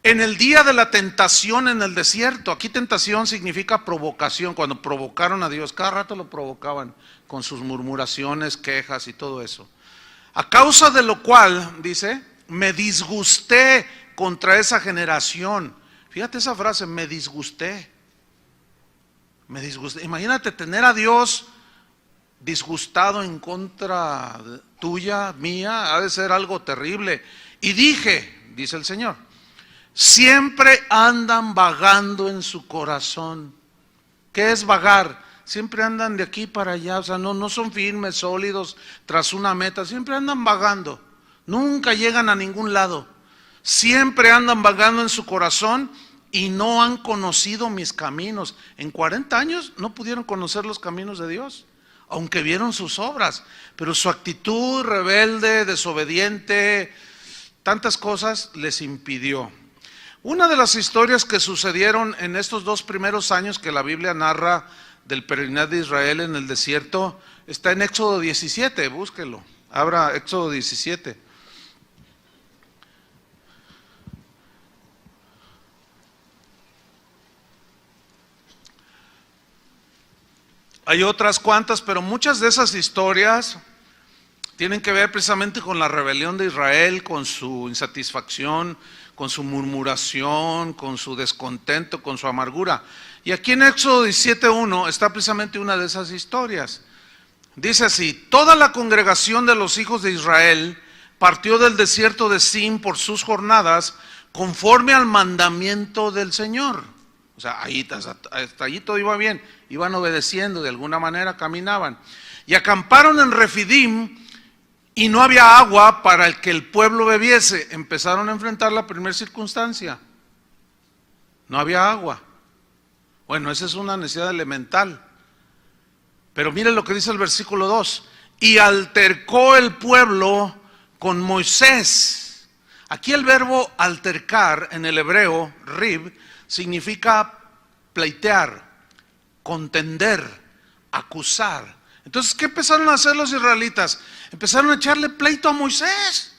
En el día de la tentación en el desierto. Aquí tentación significa provocación. Cuando provocaron a Dios, cada rato lo provocaban con sus murmuraciones, quejas y todo eso. A causa de lo cual, dice, me disgusté contra esa generación. Fíjate esa frase, me disgusté. Me disgusté. Imagínate tener a Dios disgustado en contra tuya, mía, ha de ser algo terrible. Y dije, dice el Señor, siempre andan vagando en su corazón. ¿Qué es vagar? Siempre andan de aquí para allá, o sea, no son firmes, sólidos, tras una meta, siempre andan vagando, nunca llegan a ningún lado. Siempre andan vagando en su corazón y no han conocido mis caminos. En 40 años no pudieron conocer los caminos de Dios, aunque vieron sus obras, pero su actitud rebelde, desobediente, tantas cosas les impidió. Una de las historias que sucedieron en estos 2 primeros años que la Biblia narra del peregrinaje de Israel en el desierto está en Éxodo 17, búsquelo, abra Éxodo 17. Hay otras cuantas, pero muchas de esas historias tienen que ver precisamente con la rebelión de Israel, con su insatisfacción, con su murmuración, con su descontento, con su amargura. Y aquí en Éxodo 17:1 está precisamente una de esas historias. Dice así: toda la congregación de los hijos de Israel partió del desierto de Sin por sus jornadas, conforme al mandamiento del Señor. O sea, hasta allí todo iba bien, iban obedeciendo, de alguna manera caminaban. Y acamparon en Refidim, y no había agua para el que el pueblo bebiese. Empezaron a enfrentar la primera circunstancia. No había agua. Bueno, esa es una necesidad elemental. Pero mire lo que dice el versículo 2. Y altercó el pueblo con Moisés. Aquí el verbo altercar en el hebreo, rib, significa pleitear, contender, acusar. Entonces, ¿qué empezaron a hacer los israelitas? Empezaron a echarle pleito a Moisés.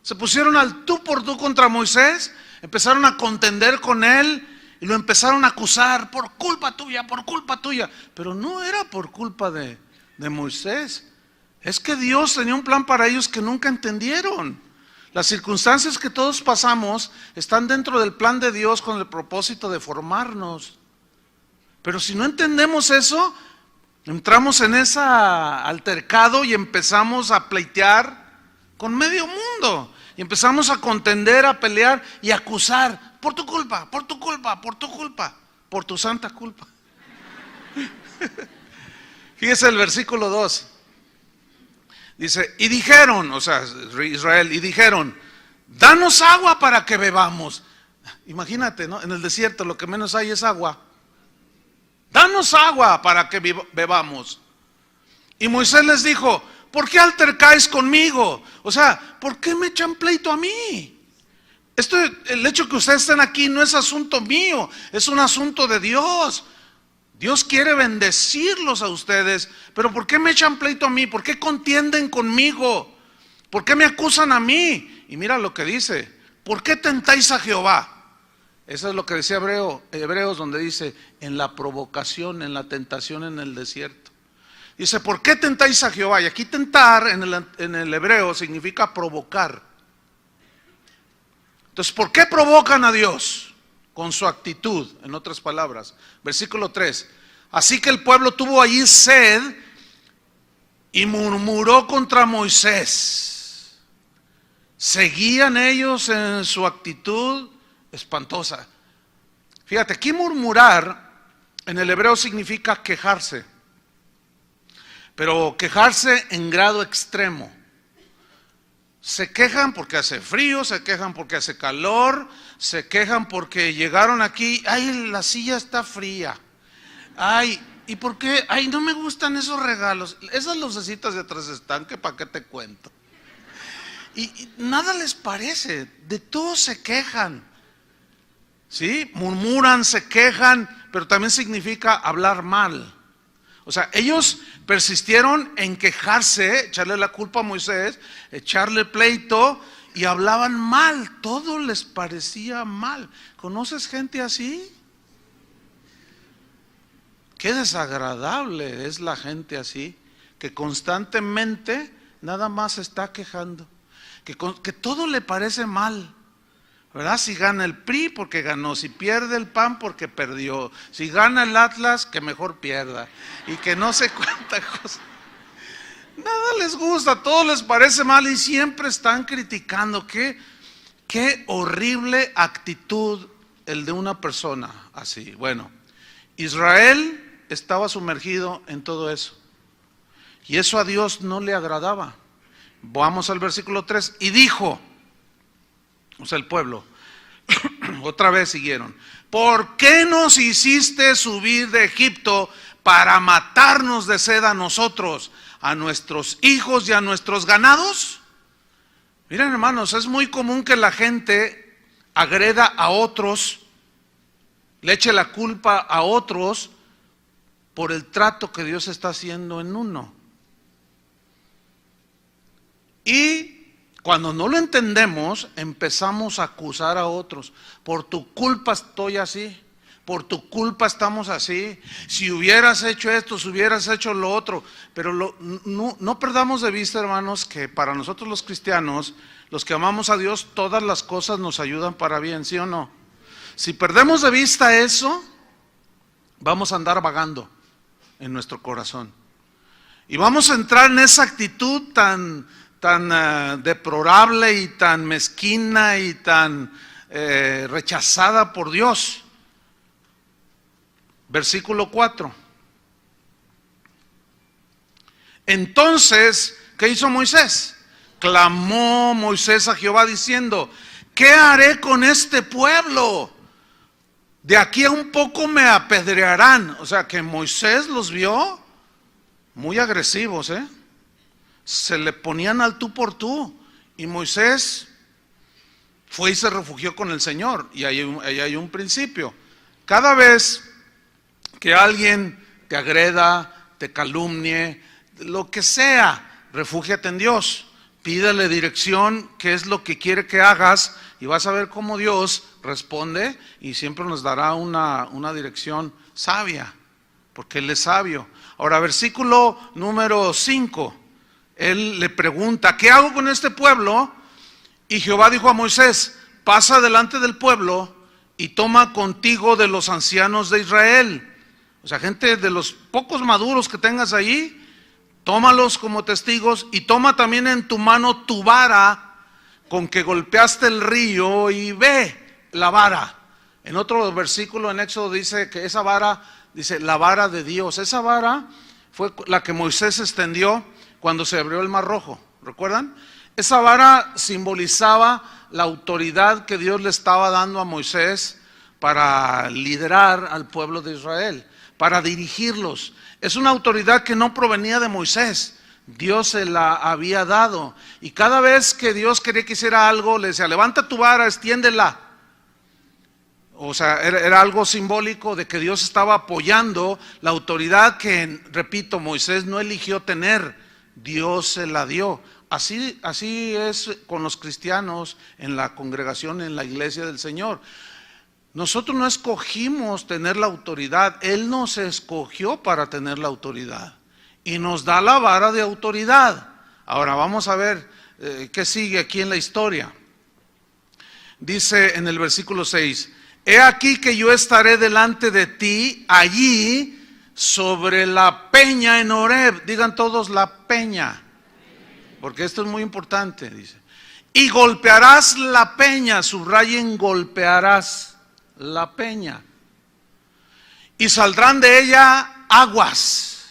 Se pusieron al tú por tú contra Moisés, empezaron a contender con él y lo empezaron a acusar por culpa tuya, por culpa tuya. Pero no era por culpa de Moisés. Es que Dios tenía un plan para ellos que nunca entendieron. Las circunstancias que todos pasamos están dentro del plan de Dios con el propósito de formarnos. Pero si no entendemos eso, entramos en ese altercado y empezamos a pleitear con medio mundo. Y empezamos a contender, a pelear y a acusar. Por tu culpa, por tu culpa, por tu culpa, por tu santa culpa. Fíjese el versículo 2. Dice, y dijeron, o sea, Israel, y dijeron, danos agua para que bebamos. Imagínate, ¿no? En el desierto lo que menos hay es agua. Danos agua para que bebamos. Y Moisés les dijo, ¿por qué altercáis conmigo? O sea, ¿por qué me echan pleito a mí? El hecho que ustedes estén aquí no es asunto mío, es un asunto de Dios. Dios quiere bendecirlos a ustedes, pero ¿por qué me echan pleito a mí? ¿Por qué contienden conmigo? ¿Por qué me acusan a mí? Y mira lo que dice, ¿por qué tentáis a Jehová? Eso es lo que decía Hebreos, donde dice, en la provocación, en la tentación en el desierto. Dice, ¿por qué tentáis a Jehová? Y aquí tentar en el hebreo significa provocar. Entonces, ¿por qué provocan a Dios? Con su actitud, en otras palabras. Versículo 3. Así que el pueblo tuvo allí sed y murmuró contra Moisés. Seguían ellos en su actitud espantosa. Fíjate, aquí murmurar en el hebreo significa quejarse, pero quejarse en grado extremo. Se quejan porque hace frío, se quejan porque hace calor, se quejan porque llegaron aquí, ay, la silla está fría, ay, ¿y por qué? Ay, no me gustan esos regalos, esas lucecitas de atrás están, que para qué te cuento. Y nada les parece, de todo se quejan, ¿sí? Murmuran, se quejan, pero también significa hablar mal. O sea, ellos persistieron en quejarse, echarle la culpa a Moisés, echarle pleito y hablaban mal, todo les parecía mal. ¿Conoces gente así? Qué desagradable es la gente así, que constantemente nada más se está quejando, que todo le parece mal, ¿verdad? Si gana el PRI, porque ganó; si pierde el PAN, porque perdió; si gana el Atlas, que mejor pierda, y que no sé cuánta cosa. Nada les gusta, todo les parece mal y siempre están criticando. Qué horrible actitud el de una persona así. Bueno, Israel estaba sumergido en todo eso, y eso a Dios no le agradaba. Vamos al versículo 3. Y dijo, o sea, el pueblo, otra vez siguieron: ¿por qué nos hiciste subir de Egipto para matarnos de sed a nosotros, a nuestros hijos y a nuestros ganados? Miren, hermanos, es muy común que la gente agreda a otros, le eche la culpa a otros por el trato que Dios está haciendo en uno. Y cuando no lo entendemos, empezamos a acusar a otros. Por tu culpa estoy así, por tu culpa estamos así. Si hubieras hecho esto, si hubieras hecho lo otro. Pero no perdamos de vista, hermanos, que para nosotros los cristianos, los que amamos a Dios, todas las cosas nos ayudan para bien, ¿sí o no? Si perdemos de vista eso, vamos a andar vagando en nuestro corazón. Y vamos a entrar en esa actitud tan deplorable y tan mezquina y tan rechazada por Dios. Versículo 4. Entonces, ¿qué hizo Moisés? Clamó Moisés a Jehová diciendo: ¿qué haré con este pueblo? De aquí a un poco me apedrearán. O sea que Moisés los vio muy agresivos, se le ponían al tú por tú, y Moisés fue y se refugió con el Señor. Y ahí hay un principio: cada vez que alguien te agreda, te calumnie, lo que sea, refúgiate en Dios, pídele dirección, qué es lo que quiere que hagas, y vas a ver cómo Dios responde y siempre nos dará una dirección sabia, porque Él es sabio. Ahora, versículo número 5. Él le pregunta: ¿qué hago con este pueblo? Y Jehová dijo a Moisés: pasa delante del pueblo y toma contigo de los ancianos de Israel. O sea, gente de los pocos maduros que tengas ahí, tómalos como testigos, y toma también en tu mano tu vara con que golpeaste el río, y ve la vara. En otro versículo en Éxodo dice que esa vara, dice la vara de Dios. Esa vara fue la que Moisés extendió cuando se abrió el Mar Rojo, ¿recuerdan? Esa vara simbolizaba la autoridad que Dios le estaba dando a Moisés para liderar al pueblo de Israel, para dirigirlos. Es una autoridad que no provenía de Moisés, Dios se la había dado. Y cada vez que Dios quería que hiciera algo, le decía: levanta tu vara, extiéndela. O sea, era algo simbólico de que Dios estaba apoyando la autoridad que, repito, Moisés no eligió tener, Dios se la dio. Así es con los cristianos en la congregación, en la iglesia del Señor. Nosotros no escogimos tener la autoridad, Él nos escogió para tener la autoridad y nos da la vara de autoridad. Ahora vamos a ver qué sigue aquí en la historia. Dice en el versículo 6: he aquí que yo estaré delante de ti allí sobre la peña en Horeb. Digan todos: la peña, porque esto es muy importante. Dice: y golpearás la peña. Subrayen: golpearás la peña, y saldrán de ella aguas,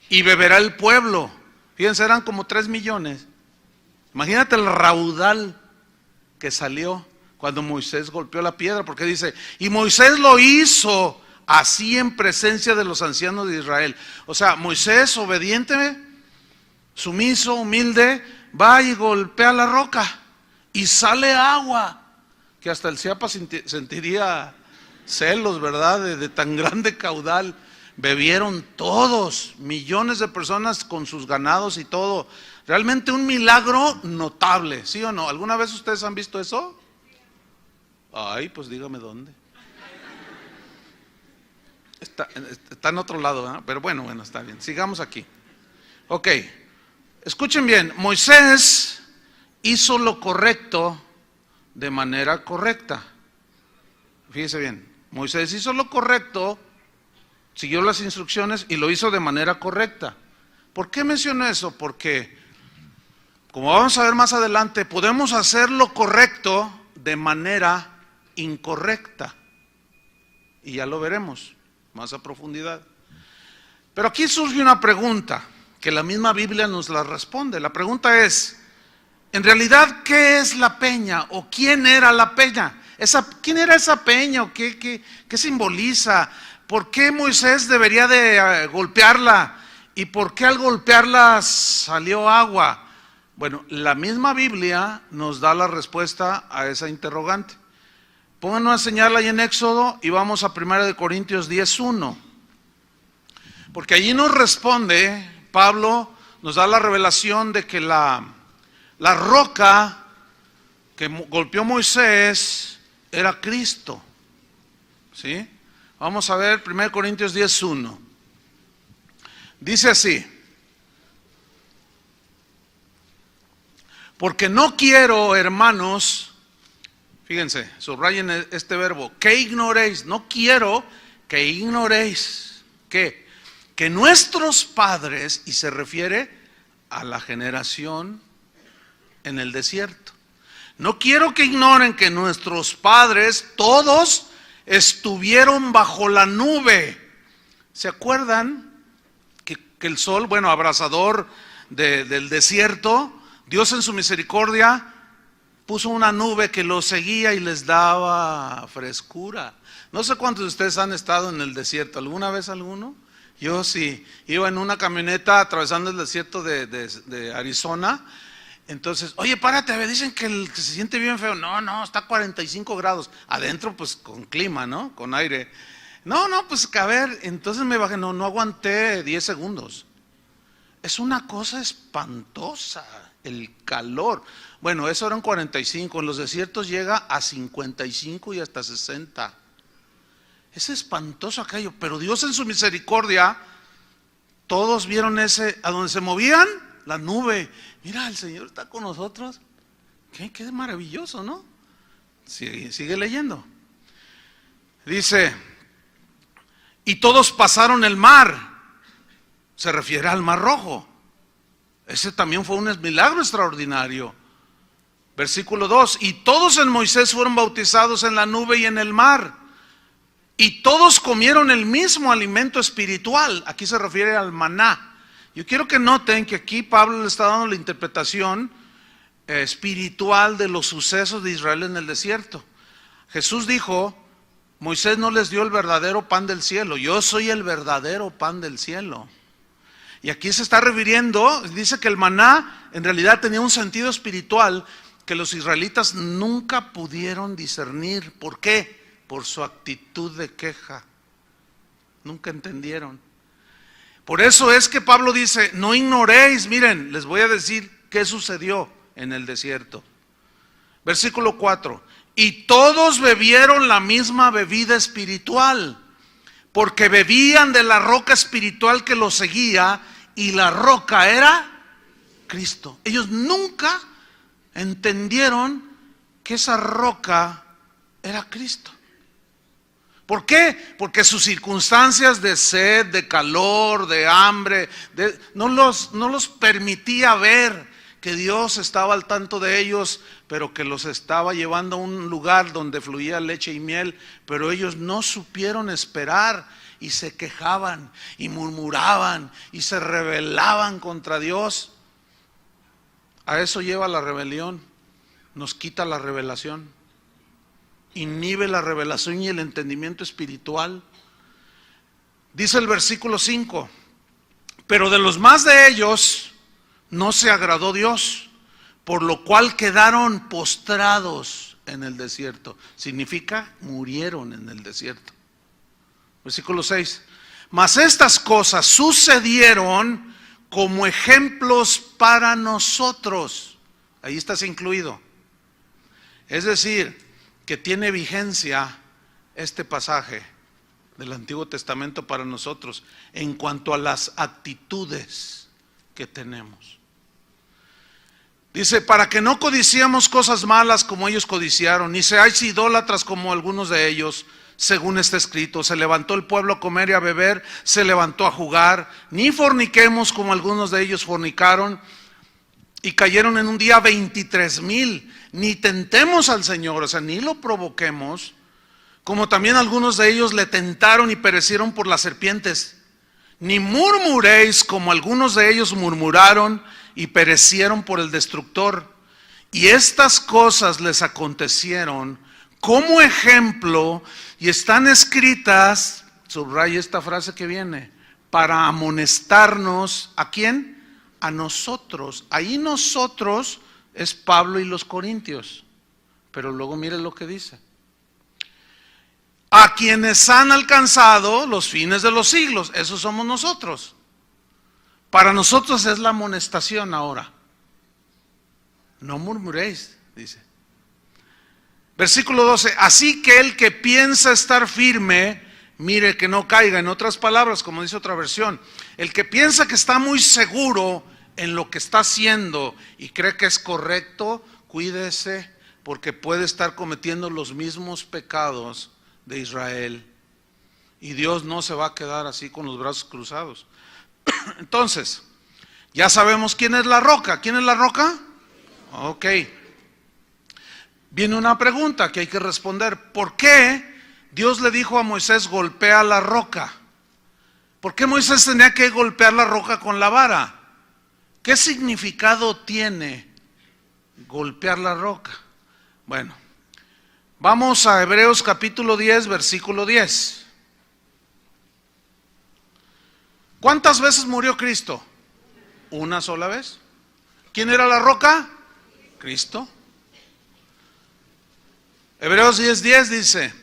y beberá el pueblo. Fíjense, eran como 3 millones. Imagínate el raudal que salió cuando Moisés golpeó la piedra, porque dice: y Moisés lo hizo así en presencia de los ancianos de Israel. O sea, Moisés, obediente, sumiso, humilde, va y golpea la roca y sale agua, que hasta el Chiapas sentiría celos, ¿verdad? De tan grande caudal. Bebieron todos, millones de personas con sus ganados y todo. Realmente un milagro notable, ¿sí o no? ¿Alguna vez ustedes han visto eso? Ay, pues dígame dónde. Está en otro lado, ¿verdad? Pero bueno, está bien. Sigamos aquí. Ok, escuchen bien. Moisés hizo lo correcto de manera correcta. Fíjese bien. Moisés hizo lo correcto, siguió las instrucciones y lo hizo de manera correcta. ¿Por qué menciono eso? Porque, como vamos a ver más adelante, podemos hacer lo correcto de manera incorrecta. Y ya lo veremos más a profundidad. Pero aquí surge una pregunta que la misma Biblia nos la responde. La pregunta es, en realidad, ¿qué es la peña? ¿O quién era la peña? ¿Quién era esa peña? ¿O qué simboliza? ¿Por qué Moisés debería de golpearla? ¿Y por qué al golpearla salió agua? Bueno, la misma Biblia nos da la respuesta a esa interrogante. Pongan una señal ahí en Éxodo y vamos a 1 Corintios 10:1. Porque allí nos responde, Pablo nos da la revelación de que la roca que golpeó Moisés era Cristo. ¿Sí? Vamos a ver 1 Corintios 10:1. Dice así: porque no quiero, hermanos, fíjense, subrayen este verbo, que ignoréis, no quiero que ignoréis, que nuestros padres, y se refiere a la generación en el desierto, no quiero que ignoren que nuestros padres todos estuvieron bajo la nube. ¿Se acuerdan que el sol, bueno, abrasador del desierto, Dios en su misericordia puso una nube que los seguía y les daba frescura? No sé cuántos de ustedes han estado en el desierto. ¿Alguna vez alguno? Yo sí. Iba en una camioneta atravesando el desierto de Arizona. Entonces, oye, párate, dicen que se siente bien feo. No, está a 45 grados. Adentro, pues con clima, ¿no? Con aire. No, pues a ver, entonces me bajé. No aguanté 10 segundos. Es una cosa espantosa, el calor. Bueno, eso eran 45, en los desiertos llega a 55 y hasta 60. Es espantoso aquello, pero Dios en su misericordia, todos vieron a donde se movían, la nube. Mira, el Señor está con nosotros. Qué maravilloso, ¿no? Sigue leyendo. Dice, y todos pasaron el mar. Se refiere al Mar Rojo. Ese también fue un milagro extraordinario. Versículo 2, y todos en Moisés fueron bautizados en la nube y en el mar, y todos comieron el mismo alimento espiritual. Aquí se refiere al maná. Yo quiero que noten que aquí Pablo le está dando la interpretación espiritual de los sucesos de Israel en el desierto. Jesús dijo, Moisés no les dio el verdadero pan del cielo, yo soy el verdadero pan del cielo. Y aquí se está refiriendo, dice que el maná en realidad tenía un sentido espiritual que los israelitas nunca pudieron discernir. ¿Por qué? Por su actitud de queja. Nunca entendieron. Por eso es que Pablo dice, no ignoréis, miren, les voy a decir qué sucedió en el desierto. Versículo 4, y todos bebieron la misma bebida espiritual, porque bebían de la roca espiritual que los seguía, y la roca era Cristo. Ellos nunca entendieron que esa roca era Cristo. ¿Por qué? Porque sus circunstancias de sed, de calor, de hambre, no los permitía ver que Dios estaba al tanto de ellos, pero que los estaba llevando a un lugar donde fluía leche y miel, pero ellos no supieron esperar y se quejaban y murmuraban y se rebelaban contra Dios. A eso lleva la rebelión, nos quita la revelación, inhibe la revelación y el entendimiento espiritual. Dice el versículo 5, pero de los más de ellos no se agradó Dios, por lo cual quedaron postrados en el desierto. Significa murieron en el desierto. Versículo 6, mas estas cosas sucedieron como ejemplos para nosotros. Ahí estás incluido. Es decir, que tiene vigencia este pasaje del Antiguo Testamento para nosotros en cuanto a las actitudes que tenemos. Dice, para que no codiciemos cosas malas como ellos codiciaron, ni seáis idólatras como algunos de ellos, según está escrito, se levantó el pueblo a comer y a beber, se levantó a jugar, ni forniquemos como algunos de ellos fornicaron y cayeron en un día 23,000, ni tentemos al Señor, o sea, ni lo provoquemos, como también algunos de ellos le tentaron y perecieron por las serpientes, ni murmuréis como algunos de ellos murmuraron y perecieron por el destructor. Y estas cosas les acontecieron como ejemplo y están escritas, subraya esta frase que viene, para amonestarnos, ¿a quién? A nosotros. Ahí nosotros es Pablo y los corintios, pero luego mire lo que dice. A quienes han alcanzado los fines de los siglos, esos somos nosotros. Para nosotros es la amonestación ahora. No murmuréis, dice. Versículo 12, así que el que piensa estar firme, mire que no caiga. En otras palabras, como dice otra versión, el que piensa que está muy seguro en lo que está haciendo y cree que es correcto, cuídese, porque puede estar cometiendo los mismos pecados de Israel. Y Dios no se va a quedar así con los brazos cruzados. Entonces, ya sabemos quién es la roca. ¿Quién es la roca? Ok. Viene una pregunta que hay que responder. ¿Por qué Dios le dijo a Moisés, golpea la roca? ¿Por qué Moisés tenía que golpear la roca con la vara? ¿Qué significado tiene golpear la roca? Bueno, vamos a Hebreos capítulo 10, versículo 10. ¿Cuántas veces murió Cristo? Una sola vez. ¿Quién era la roca? Cristo. Hebreos 10:10 dice,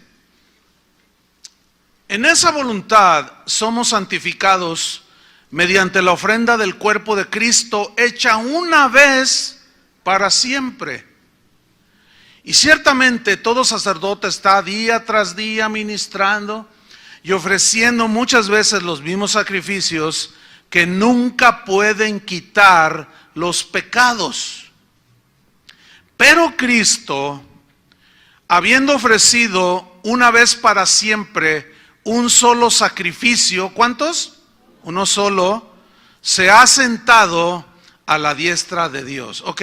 en esa voluntad somos santificados mediante la ofrenda del cuerpo de Cristo hecha una vez para siempre. Y ciertamente todo sacerdote está día tras día ministrando y ofreciendo muchas veces los mismos sacrificios que nunca pueden quitar los pecados. Pero Cristo, habiendo ofrecido una vez para siempre un solo sacrificio, ¿cuántos? Uno solo, se ha sentado a la diestra de Dios. Ok,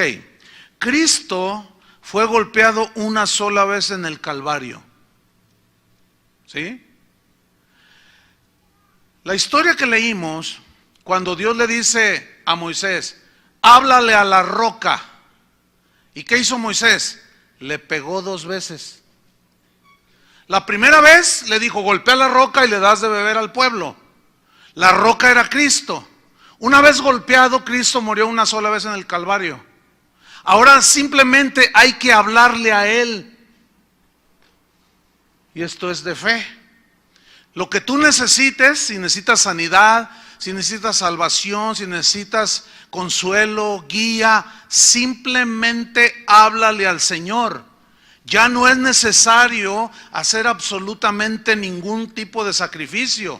Cristo fue golpeado una sola vez en el Calvario. ¿Sí? La historia que leímos, cuando Dios le dice a Moisés, háblale a la roca. ¿Y qué hizo Moisés? Le pegó 2 veces. La primera vez le dijo, golpea la roca y le das de beber al pueblo. La roca era Cristo. Una vez golpeado, Cristo murió una sola vez en el Calvario. Ahora simplemente hay que hablarle a Él. Y esto es de fe. Lo que tú necesites, si necesitas sanidad, si necesitas salvación, si necesitas consuelo, guía, simplemente háblale al Señor. Ya no es necesario hacer absolutamente ningún tipo de sacrificio.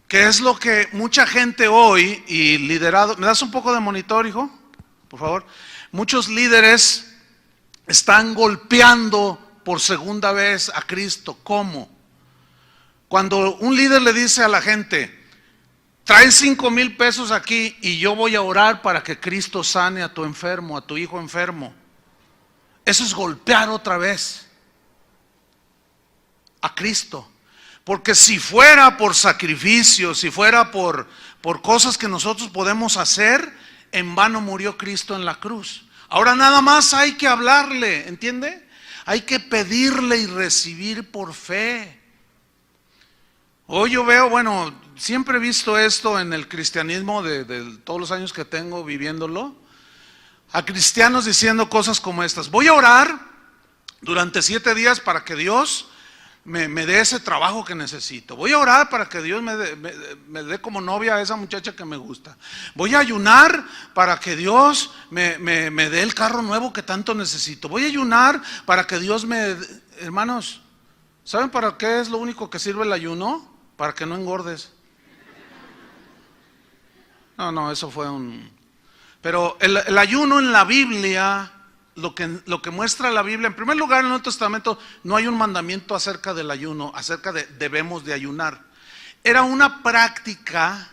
Que es lo que mucha gente hoy, y liderado, ¿me das un poco de monitor, hijo? Por favor. Muchos líderes están golpeando por segunda vez a Cristo. ¿Cómo? Cuando un líder le dice a la gente, trae 5,000 pesos aquí y yo voy a orar para que Cristo sane a tu enfermo, a tu hijo enfermo. Eso es golpear otra vez a Cristo. Porque si fuera por sacrificio, si fuera por cosas que nosotros podemos hacer, en vano murió Cristo en la cruz. Ahora nada más hay que hablarle, ¿entiende? Hay que pedirle y recibir por fe. Hoy yo veo, bueno, siempre he visto esto en el cristianismo de todos los años que tengo viviéndolo, a cristianos diciendo cosas como estas: voy a orar durante 7 días para que Dios me dé ese trabajo que necesito. Voy a orar para que Dios me dé como novia a esa muchacha que me gusta. Voy a ayunar para que Dios me dé el carro nuevo que tanto necesito. Voy a ayunar para que Dios Hermanos, ¿saben para qué es lo único que sirve el ayuno? Para que no engordes. No, eso fue Pero el ayuno en la Biblia, lo que muestra la Biblia, en primer lugar en el Nuevo Testamento no hay un mandamiento acerca del ayuno, acerca de debemos de ayunar. Era una práctica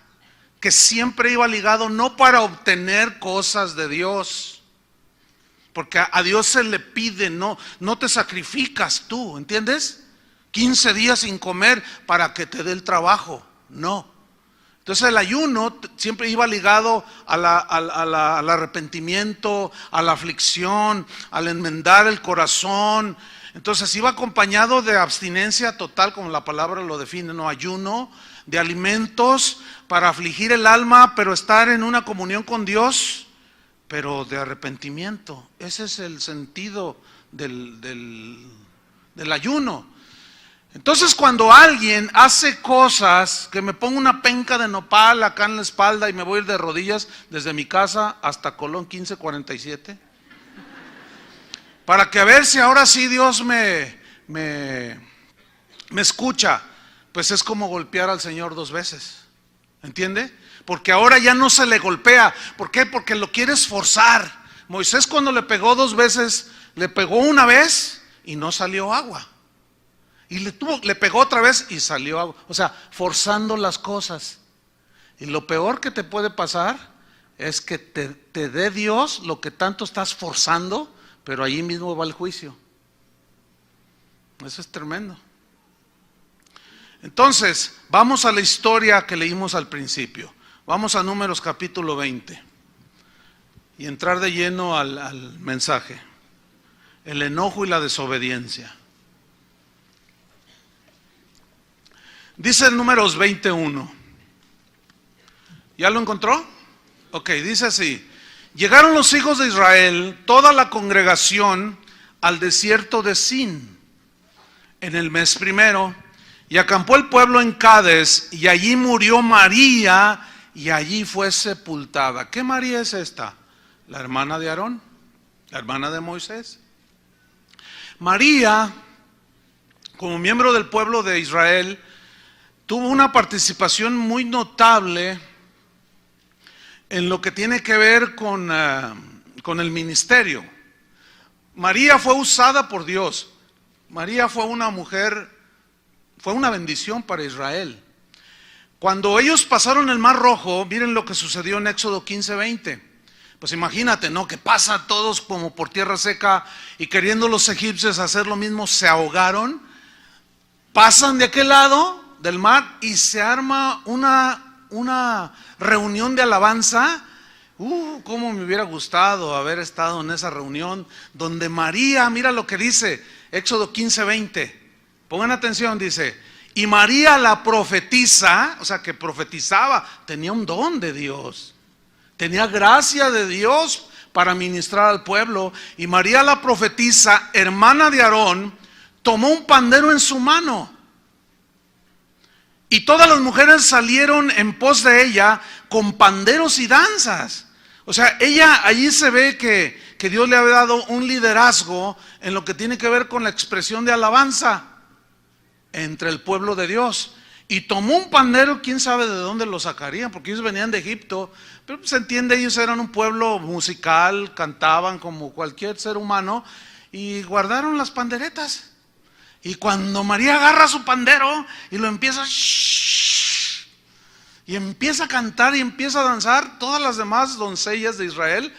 que siempre iba ligado no para obtener cosas de Dios, porque a Dios se le pide, no te sacrificas tú, ¿entiendes? 15 días sin comer para que te dé el trabajo, no. Entonces el ayuno siempre iba ligado al arrepentimiento, a la aflicción, al enmendar el corazón. Entonces iba acompañado de abstinencia total, como la palabra lo define, no ayuno, de alimentos para afligir el alma, pero estar en una comunión con Dios, pero de arrepentimiento. Ese es el sentido del ayuno. Entonces cuando alguien hace cosas, que me pongo una penca de nopal acá en la espalda y me voy a ir de rodillas desde mi casa hasta Colón 1547, para que a ver si ahora sí Dios me escucha, pues es como golpear al Señor 2 veces, ¿entiende? Porque ahora ya no se le golpea. ¿Por qué? Porque lo quiere esforzar. Moisés cuando le pegó 2 veces, le pegó una vez y no salió agua. Y le pegó otra vez y salió agua. O sea, forzando las cosas. Y lo peor que te puede pasar es que te dé Dios lo que tanto estás forzando, pero allí mismo va el juicio. Eso es tremendo. Entonces, vamos a la historia que leímos al principio. Vamos a Números capítulo 20 y entrar de lleno al mensaje. El enojo y la desobediencia. Dice en Números 21. ¿Ya lo encontró? Ok, dice así. Llegaron los hijos de Israel, toda la congregación, al desierto de Sin, en el mes primero, y acampó el pueblo en Cades, y allí murió María, y allí fue sepultada. ¿Qué María es esta? La hermana de Aarón, la hermana de Moisés. María, como miembro del pueblo de Israel, tuvo una participación muy notable en lo que tiene que ver con el ministerio. María fue usada por Dios. María fue una mujer, fue una bendición para Israel. Cuando ellos pasaron el Mar Rojo, miren lo que sucedió en Éxodo 15:20. Pues imagínate, ¿no? Que pasa todos como por tierra seca y queriendo los egipcios hacer lo mismo, se ahogaron. Pasan de aquel lado del mar y se arma una reunión de alabanza. Cómo me hubiera gustado haber estado en esa reunión donde María, mira lo que dice Éxodo 15:20, pongan atención, dice: y María la profetisa, o sea que profetizaba, tenía un don de Dios, tenía gracia de Dios para ministrar al pueblo. Y María la profetisa, hermana de Aarón, tomó un pandero en su mano. Y todas las mujeres salieron en pos de ella con panderos y danzas. O sea, ella allí se ve que Dios le había dado un liderazgo en lo que tiene que ver con la expresión de alabanza entre el pueblo de Dios. Y tomó un pandero, quién sabe de dónde lo sacarían, porque ellos venían de Egipto. Pero se entiende, ellos eran un pueblo musical, cantaban como cualquier ser humano, y guardaron las panderetas. Y cuando María agarra su pandero y lo empieza, y empieza a cantar y empieza a danzar, todas las demás doncellas de Israel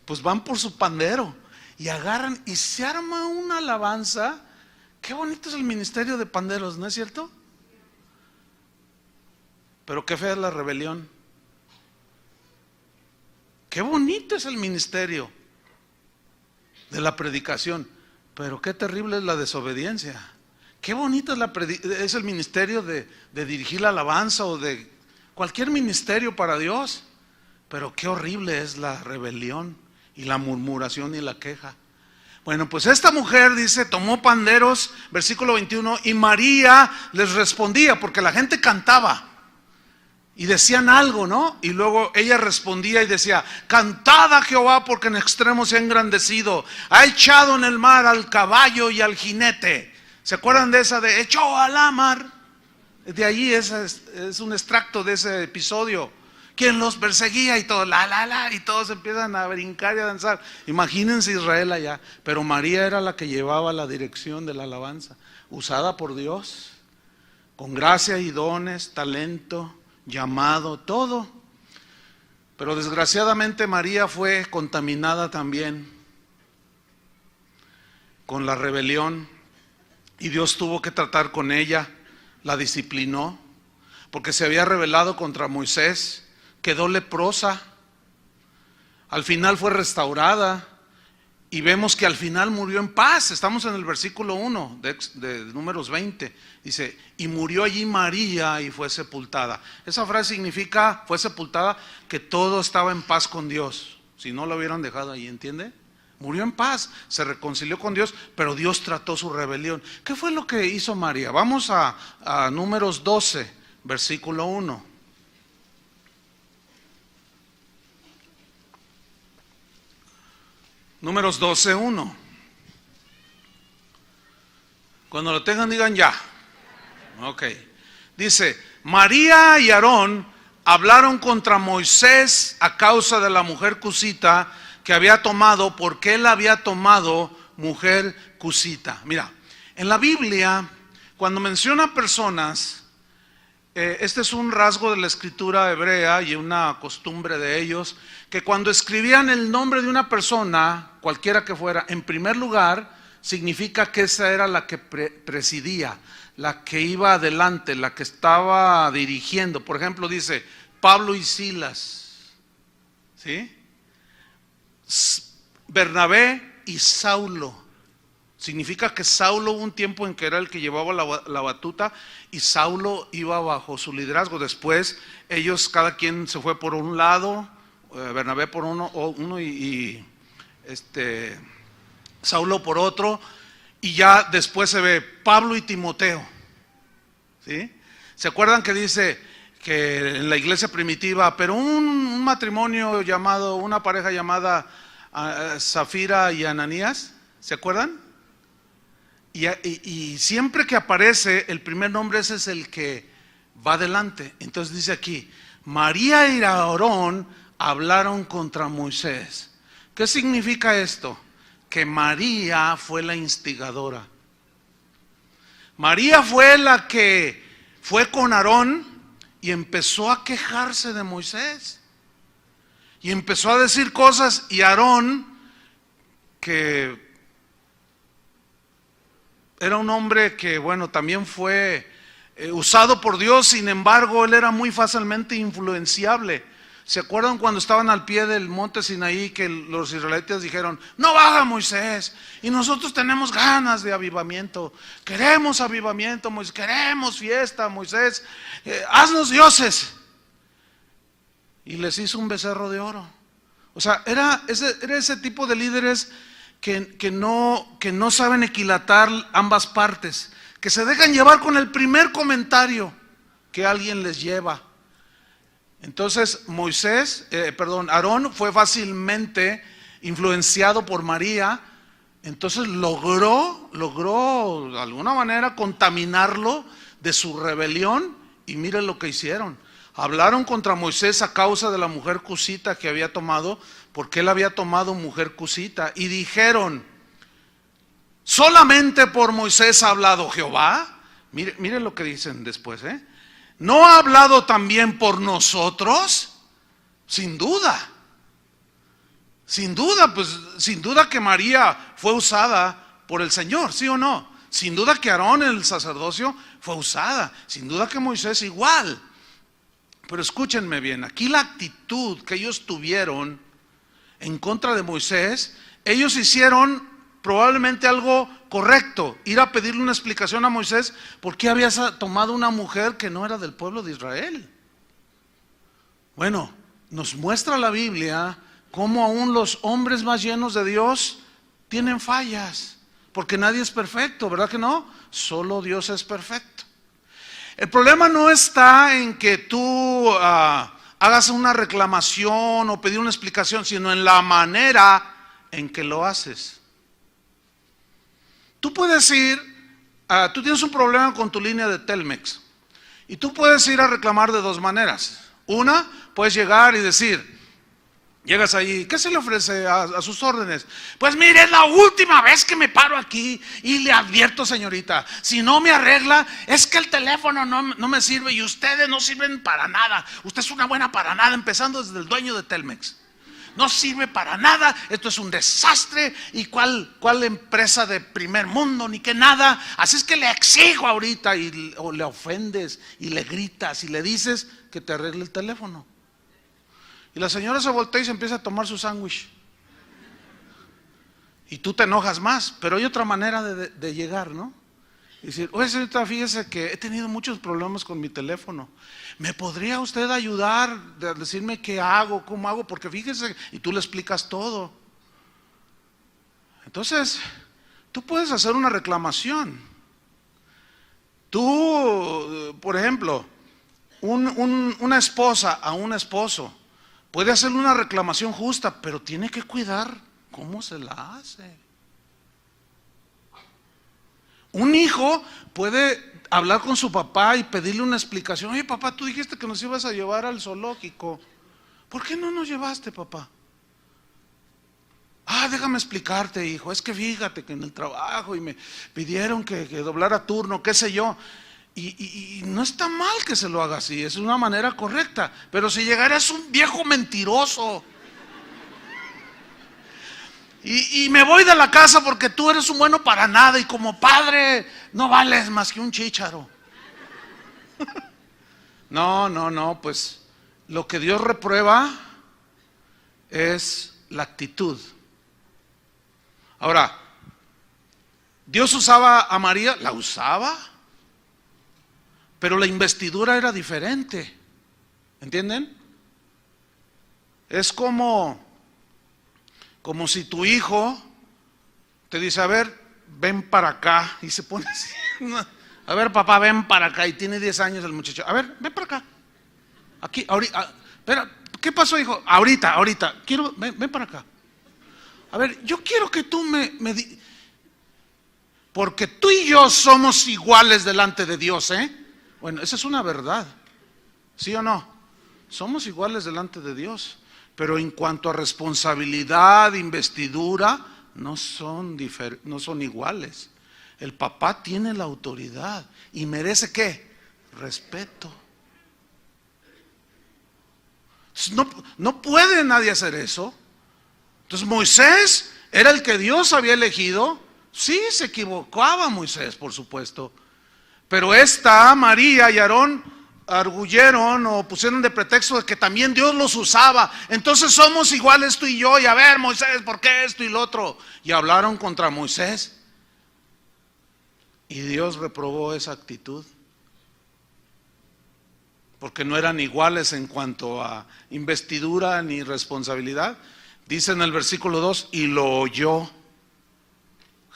pues van por su pandero y agarran y se arma una alabanza. Qué bonito es el ministerio de panderos, ¿no es cierto? Pero qué fea es la rebelión. Qué bonito es el ministerio de la predicación, pero qué terrible es la desobediencia. Qué bonito es el ministerio de dirigir la alabanza o de cualquier ministerio para Dios, pero qué horrible es la rebelión y la murmuración y la queja. Bueno, pues esta mujer dice, tomó panderos, versículo 21, y María les respondía, porque la gente cantaba y decían algo, ¿no? Y luego ella respondía y decía, cantad a Jehová porque en extremo se ha engrandecido, ha echado en el mar al caballo y al jinete. ¿Se acuerdan de esa de echó a la mar? De ahí es un extracto de ese episodio. Quien los perseguía y todo, y todos empiezan a brincar y a danzar. Imagínense Israel allá, pero María era la que llevaba la dirección de la alabanza, usada por Dios, con gracia y dones, talento, llamado, todo. Pero desgraciadamente María fue contaminada también con la rebelión y Dios tuvo que tratar con ella, la disciplinó, porque se había rebelado contra Moisés. Quedó leprosa, al final fue restaurada y vemos que al final murió en paz. Estamos en el versículo 1 de Números 20, dice, y murió allí María y fue sepultada. Esa frase significa, fue sepultada, que todo estaba en paz con Dios, si no lo hubieran dejado ahí, ¿entiende? Murió en paz, se reconcilió con Dios, pero Dios trató su rebelión. ¿Qué fue lo que hizo María? Vamos a Números 12, versículo 1. Números 12:1. Cuando lo tengan digan ya. Ok. Dice, María y Aarón hablaron contra Moisés a causa de la mujer cusita que había tomado, porque él había tomado mujer cusita. Mira, en la Biblia, cuando menciona personas, este es un rasgo de la escritura hebrea y una costumbre de ellos, que cuando escribían el nombre de una persona, cualquiera que fuera, en primer lugar, significa que esa era la que presidía, la que iba adelante, la que estaba dirigiendo. Por ejemplo, dice Pablo y Silas, ¿sí? Bernabé y Saulo. Significa que Saulo hubo un tiempo en que era el que llevaba la batuta y Saulo iba bajo su liderazgo. Después ellos, cada quien se fue por un lado, Bernabé por uno y Saulo por otro, y ya después se ve Pablo y Timoteo, ¿sí? ¿Se acuerdan que dice que en la iglesia primitiva, pero un matrimonio llamado, una pareja llamada Zafira y Ananías, ¿se acuerdan? Y siempre que aparece el primer nombre, ese es el que va adelante. Entonces dice aquí, María y Aarón hablaron contra Moisés. ¿Qué significa esto? Que María fue la instigadora. María fue la que fue con Aarón y empezó a quejarse de Moisés. Y empezó a decir cosas, y Aarón, que era un hombre que, bueno, también fue usado por Dios, sin embargo, él era muy fácilmente influenciable. ¿Se acuerdan cuando estaban al pie del monte Sinaí que los israelitas dijeron, no baja Moisés, y nosotros tenemos ganas de avivamiento, queremos avivamiento, Moisés, queremos fiesta, Moisés, haznos dioses? Y les hizo un becerro de oro. O sea, era ese tipo de líderes que no saben equilatar ambas partes, que se dejan llevar con el primer comentario que alguien les lleva. Entonces Aarón fue fácilmente influenciado por María, entonces logró de alguna manera contaminarlo de su rebelión, y miren lo que hicieron. Hablaron contra Moisés a causa de la mujer cusita que había tomado, porque él había tomado mujer cusita, y dijeron, ¿solamente por Moisés ha hablado Jehová? Mire lo que dicen después, ¿no ha hablado también por nosotros? Sin duda, pues sin duda que María fue usada por el Señor, ¿sí o no? Sin duda que Aarón en el sacerdocio fue usada, sin duda que Moisés igual. Pero escúchenme bien, aquí la actitud que ellos tuvieron en contra de Moisés, ellos hicieron probablemente algo correcto, ir a pedirle una explicación a Moisés por qué había tomado una mujer que no era del pueblo de Israel. Bueno, nos muestra la Biblia cómo aún los hombres más llenos de Dios tienen fallas, porque nadie es perfecto, ¿verdad que no? Solo Dios es perfecto. El problema no está en que tú hagas una reclamación o pedir una explicación, sino en la manera en que lo haces. Tú puedes ir, tú tienes un problema con tu línea de Telmex y tú puedes ir a reclamar de dos maneras. Una, puedes llegar y decir, llegas ahí, ¿qué se le ofrece a sus órdenes? Pues mire, es la última vez que me paro aquí y le advierto, señorita, si no me arregla, es que el teléfono no me sirve y ustedes no sirven para nada. Usted es una buena para nada, empezando desde el dueño de Telmex. No sirve para nada, esto es un desastre y cuál empresa de primer mundo, ni que nada. Así es que le exijo ahorita o le ofendes y le gritas y le dices que te arregle el teléfono. Y la señora se voltea y se empieza a tomar su sándwich. Y tú te enojas más, pero hay otra manera de llegar, ¿no? Y decir, oye señorita, fíjese que he tenido muchos problemas con mi teléfono. ¿Me podría usted ayudar a decirme qué hago, cómo hago? Porque fíjese, y tú le explicas todo. Entonces, tú puedes hacer una reclamación. Tú, por ejemplo, una esposa a un esposo puede hacerle una reclamación justa, pero tiene que cuidar cómo se la hace. Un hijo puede hablar con su papá y pedirle una explicación. Oye, papá, tú dijiste que nos ibas a llevar al zoológico. ¿Por qué no nos llevaste, papá? Déjame explicarte, hijo. Es que fíjate que en el trabajo y me pidieron que doblara turno, qué sé yo. Y no está mal que se lo haga así, es una manera correcta. Pero si llegaras un viejo mentiroso y me voy de la casa porque tú eres un bueno para nada y como padre no vales más que un chícharo. No, pues lo que Dios reprueba es la actitud. Ahora, ¿Dios usaba a María? ¿La usaba? Pero la investidura era diferente, ¿entienden? Es como si tu hijo te dice, a ver, ven para acá, y se pone así, a ver papá, ven para acá, y tiene 10 años el muchacho, a ver, ven para acá, aquí, ahorita, espera, ¿qué pasó, hijo? Ahorita, ven para acá, a ver, yo quiero que tú porque tú y yo somos iguales delante de Dios, Bueno, esa es una verdad, ¿sí o no? Somos iguales delante de Dios, pero en cuanto a responsabilidad, investidura, no son iguales. El papá tiene la autoridad y merece ¿qué? Respeto. No puede nadie hacer eso. Entonces Moisés era el que Dios había elegido. Sí, se equivocaba Moisés, por supuesto. Pero María y Aarón arguyeron o pusieron de pretexto de que también Dios los usaba. Entonces somos iguales tú y yo. Y a ver, Moisés, ¿por qué esto y lo otro? Y hablaron contra Moisés. Y Dios reprobó esa actitud. Porque no eran iguales en cuanto a investidura ni responsabilidad. Dice en el versículo 2, y lo oyó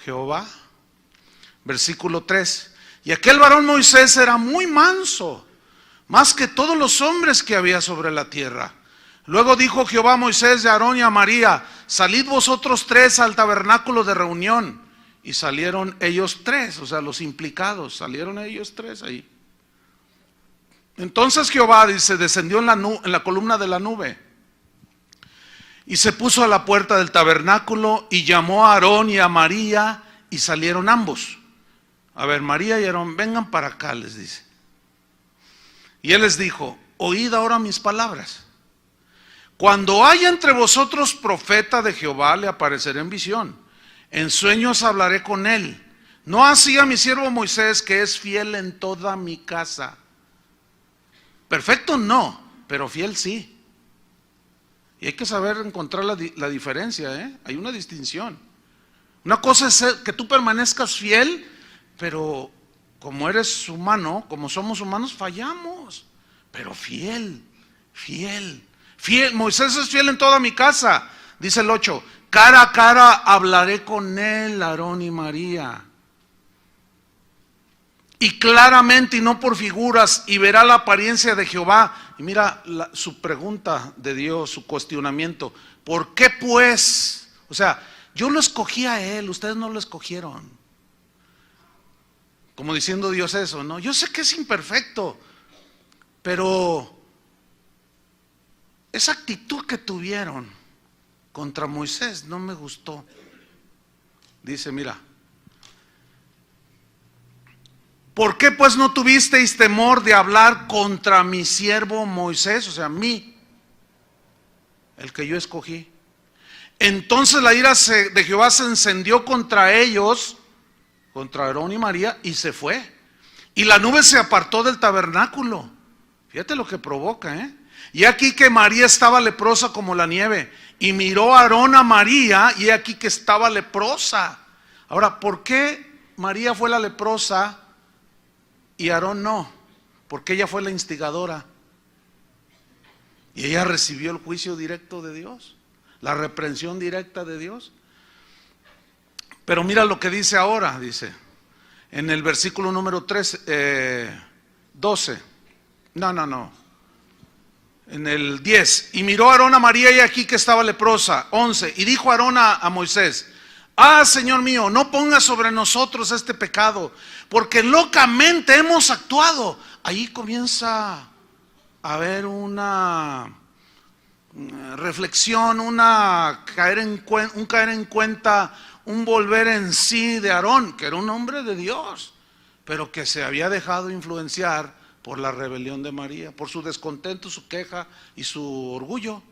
Jehová. Versículo 3, y aquel varón Moisés era muy manso, más que todos los hombres que había sobre la tierra. Luego dijo Jehová a Moisés, a Aarón y a María, salid vosotros 3 al tabernáculo de reunión. Y salieron ellos 3, o sea, los implicados, salieron ellos 3 ahí. Entonces Jehová, dice, descendió en la columna de la nube y se puso a la puerta del tabernáculo y llamó a Aarón y a María y salieron ambos. A ver, María y Aarón, vengan para acá, les dice. Y él les dijo, oíd ahora mis palabras. Cuando haya entre vosotros profeta de Jehová, le apareceré en visión. En sueños hablaré con él. No así a mi siervo Moisés, que es fiel en toda mi casa. Perfecto no, pero fiel sí. Y hay que saber encontrar la diferencia, Hay una distinción. Una cosa es que tú permanezcas fiel, pero como eres humano, como somos humanos, fallamos. Pero fiel. Moisés es fiel en toda mi casa. Dice el 8, Cara a cara hablaré con él, Aarón y María. Y claramente y no por figuras, y verá la apariencia de Jehová. Y mira su pregunta de Dios, su cuestionamiento. ¿Por qué pues? O sea, yo lo escogí a él, ustedes no lo escogieron. Como diciendo Dios eso, ¿no? Yo sé que es imperfecto, pero esa actitud que tuvieron contra Moisés no me gustó. Dice, mira, ¿por qué pues no tuvisteis temor de hablar contra mi siervo Moisés? O sea, mí, el que yo escogí. Entonces la ira de Jehová se encendió contra ellos, contra Aarón y María, y se fue. Y la nube se apartó del tabernáculo. Fíjate lo que provoca, ¿eh? Y aquí que María estaba leprosa como la nieve. Y miró a Aarón a María, y aquí que estaba leprosa. Ahora, ¿por qué María fue la leprosa y Aarón no? Porque ella fue la instigadora. Y ella recibió el juicio directo de Dios, la reprensión directa de Dios. Pero mira lo que dice ahora, dice, en el versículo número 12. En el 10. Y miró Aarón a María y aquí que estaba leprosa. 11. Y dijo Aarón a Moisés: Señor mío, no pongas sobre nosotros este pecado, porque locamente hemos actuado. Ahí comienza a haber una reflexión, un caer en cuenta, un volver en sí de Aarón, que era un hombre de Dios, pero que se había dejado influenciar por la rebelión de María, por su descontento, su queja y su orgullo,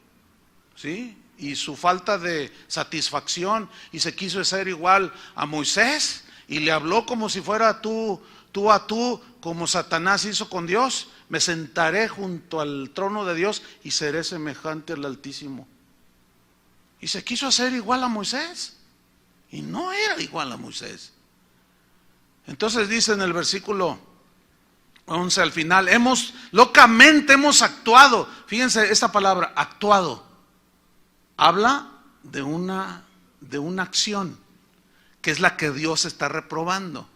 ¿sí? Y su falta de satisfacción, y se quiso hacer igual a Moisés y le habló como si fuera tú a tú, como Satanás hizo con Dios. Me sentaré junto al trono de Dios y seré semejante al Altísimo. Y se quiso hacer igual a Moisés y no era igual a Moisés. Entonces dice en el versículo 11 al final, locamente hemos actuado. Fíjense esta palabra, actuado. Habla de una acción que es la que Dios está reprobando.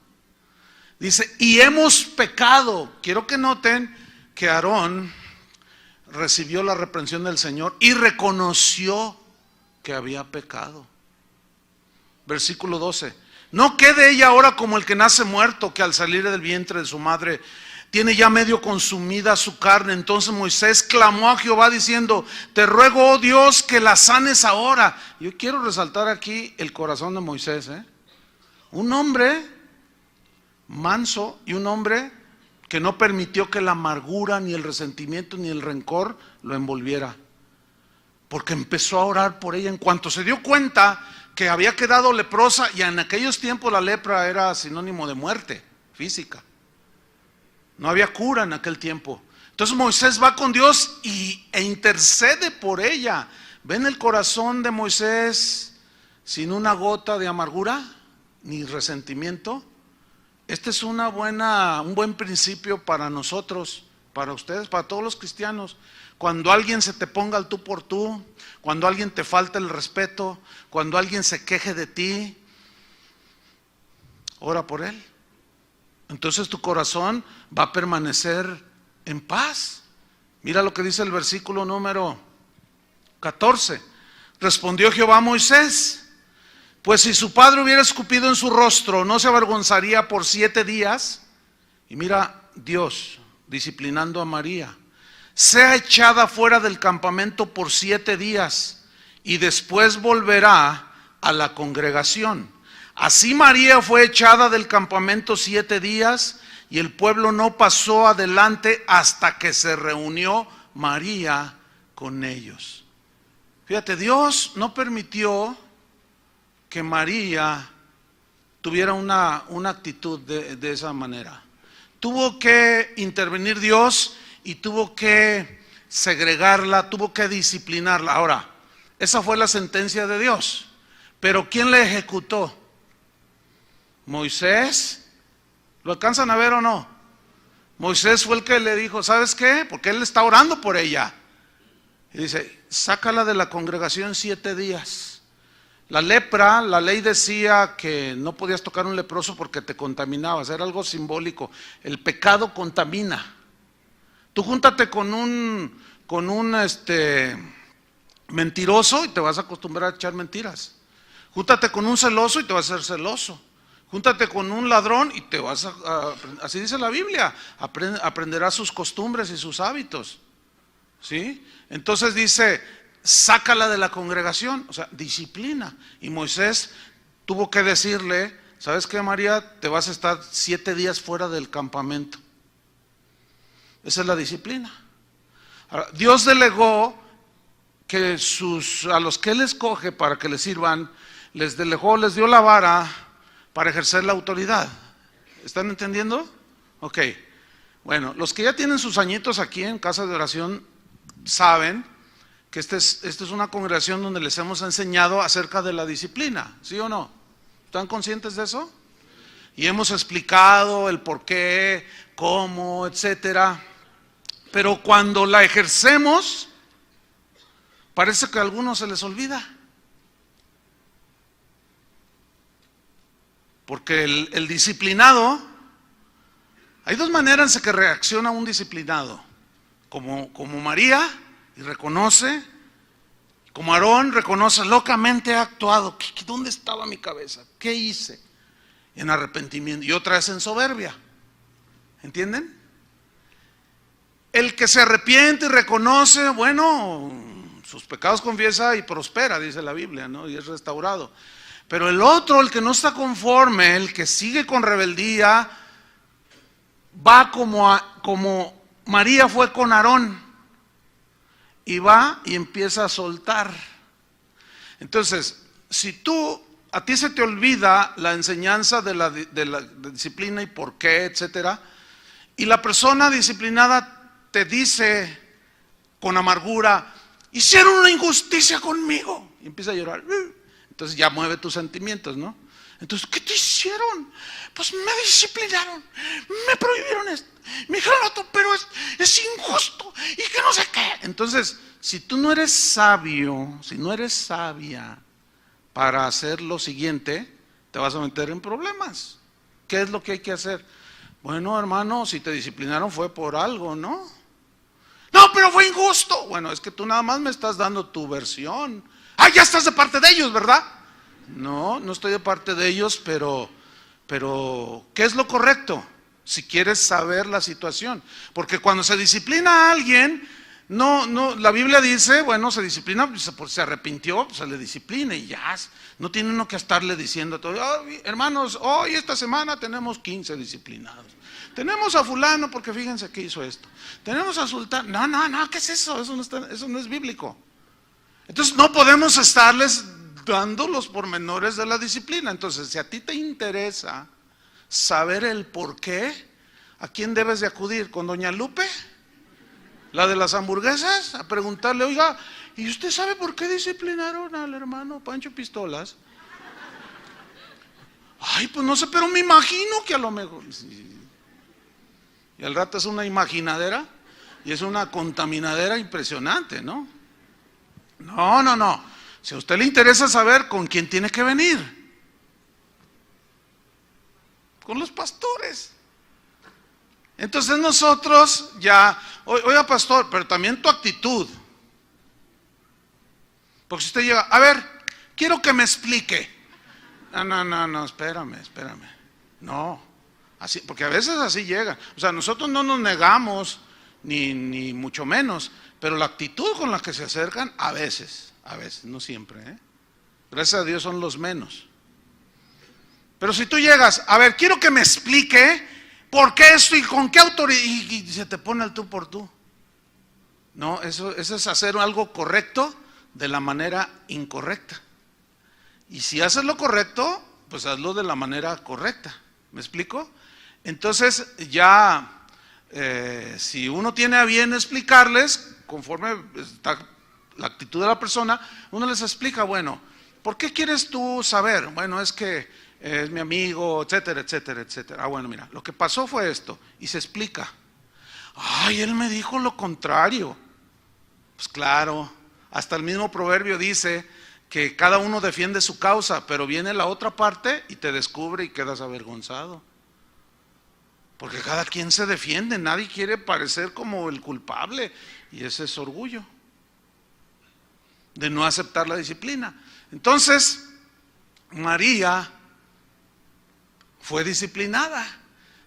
Dice, y hemos pecado. Quiero que noten que Aarón recibió la reprensión del Señor y reconoció que había pecado. Versículo 12. No quede ella ahora como el que nace muerto, que al salir del vientre de su madre tiene ya medio consumida su carne. Entonces Moisés clamó a Jehová diciendo: te ruego, oh Dios, que la sanes ahora. Yo quiero resaltar aquí el corazón de Moisés, un hombre manso y un hombre que no permitió que la amargura, ni el resentimiento, ni el rencor lo envolviera, porque empezó a orar por ella en cuanto se dio cuenta que había quedado leprosa. Y en aquellos tiempos la lepra era sinónimo de muerte física. No había cura en aquel tiempo. Entonces Moisés va con Dios e intercede por ella. ¿Ven el corazón de Moisés sin una gota de amargura ni resentimiento? Este es un buen principio para nosotros, para ustedes, para todos los cristianos. Cuando alguien se te ponga al tú por tú, cuando alguien te falta el respeto, cuando alguien se queje de ti, ora por él. Entonces tu corazón va a permanecer en paz. Mira lo que dice el versículo número 14. Respondió Jehová a Moisés: pues si su padre hubiera escupido en su rostro, ¿no se avergonzaría por 7 días? Y mira Dios disciplinando a María: sea echada fuera del campamento por 7 días y después volverá a la congregación. Así María fue echada del campamento 7 días y el pueblo no pasó adelante hasta que se reunió María con ellos. Fíjate, Dios no permitió que María tuviera una actitud de esa manera. Tuvo que intervenir Dios y tuvo que segregarla, tuvo que disciplinarla. Ahora, esa fue la sentencia de Dios, pero ¿quién la ejecutó? Moisés. ¿Lo alcanzan a ver o no? Moisés fue el que le dijo: ¿sabes qué? Porque él está orando por ella. Y dice: sácala de la congregación 7 días. La lepra, la ley decía que no podías tocar a un leproso porque te contaminabas, era algo simbólico. El pecado contamina. Tú júntate con un mentiroso y te vas a acostumbrar a echar mentiras. Júntate con un celoso y te vas a ser celoso. Júntate con un ladrón y te vas así dice la Biblia, aprenderás sus costumbres y sus hábitos. ¿Sí? Entonces dice, sácala de la congregación, o sea, disciplina. Y Moisés tuvo que decirle, ¿sabes qué, María? Te vas a estar 7 días fuera del campamento. Esa es la disciplina. Ahora, Dios delegó que a los que Él escoge para que les sirvan, les dio la vara para ejercer la autoridad. ¿Están entendiendo? Ok. Bueno, los que ya tienen sus añitos aquí en Casa de Oración saben que esta es una congregación donde les hemos enseñado acerca de la disciplina, ¿sí o no? ¿Están conscientes de eso? Y hemos explicado el por qué, cómo, etcétera. Pero cuando la ejercemos, parece que a algunos se les olvida. Porque el disciplinado, hay 2 maneras en que reacciona un disciplinado. Como María, y reconoce, como Aarón reconoce, locamente ha actuado. ¿Dónde estaba mi cabeza? ¿Qué hice? En arrepentimiento. Y otra es en soberbia. ¿Entienden? El que se arrepiente y reconoce, bueno, sus pecados confiesa y prospera, dice la Biblia, ¿no? Y es restaurado. Pero el otro, el que no está conforme, el que sigue con rebeldía, va como María fue con Aarón, y va y empieza a soltar. Entonces, si a ti se te olvida la enseñanza de la disciplina y por qué, etcétera, y la persona disciplinada te dice con amargura, hicieron una injusticia conmigo, y empieza a llorar, entonces ya mueve tus sentimientos, ¿no? Entonces, ¿qué te hicieron? Pues me disciplinaron, me prohibieron esto, me dijeron otro, pero es injusto y que no sé qué. Entonces, si tú no eres sabio, si no eres sabia para hacer lo siguiente, te vas a meter en problemas. ¿Qué es lo que hay que hacer? Bueno, hermano, si te disciplinaron fue por algo, ¿no? No, pero fue injusto. Bueno, es que tú nada más me estás dando tu versión. Ah, ya estás de parte de ellos, ¿verdad? No, no estoy de parte de ellos, pero ¿qué es lo correcto? Si quieres saber la situación. Porque cuando se disciplina a alguien, no, la Biblia dice, bueno, se disciplina, se arrepintió, se le disciplina y ya. No tiene uno que estarle diciendo todo, oh, hermanos, hoy esta semana tenemos 15 disciplinados. Tenemos a fulano porque fíjense que hizo esto. Tenemos a sultán. No, ¿qué es eso? Eso no es bíblico. Entonces no podemos estarles dando los pormenores de la disciplina. Entonces, si a ti te interesa saber el por qué, ¿a quién debes de acudir? ¿Con doña Lupe? ¿La de las hamburguesas? A preguntarle, oiga, ¿y usted sabe por qué disciplinaron al hermano Pancho Pistolas? Ay, pues no sé, pero me imagino que a lo mejor. Sí. Y al rato es una imaginadera y es una contaminadera impresionante, ¿no? No. Si a usted le interesa saber con quién tiene que venir, con los pastores. Entonces nosotros ya, oiga pastor, pero también tu actitud. Porque si usted llega, a ver, quiero que me explique. No, espérame. No, así, porque a veces así llegan. O sea, nosotros no nos negamos, ni mucho menos, pero la actitud con la que se acercan, a veces, no siempre, ¿eh? Gracias a Dios son los menos. Pero si tú llegas, a ver, quiero que me explique por qué esto y con qué autoridad, y se te pone el tú por tú. No, eso es hacer algo correcto de la manera incorrecta. Y si haces lo correcto, pues hazlo de la manera correcta. ¿Me explico? Entonces ya, si uno tiene a bien explicarles, conforme está la actitud de la persona, uno les explica, bueno, ¿por qué quieres tú saber? Bueno, es que es mi amigo, etcétera. Ah, bueno, mira, lo que pasó fue esto, y se explica. Ay, él me dijo lo contrario. Pues claro, hasta el mismo proverbio dice que cada uno defiende su causa, pero viene la otra parte y te descubre y quedas avergonzado. Porque cada quien se defiende, nadie quiere parecer como el culpable, y ese es orgullo de no aceptar la disciplina. Entonces, María fue disciplinada,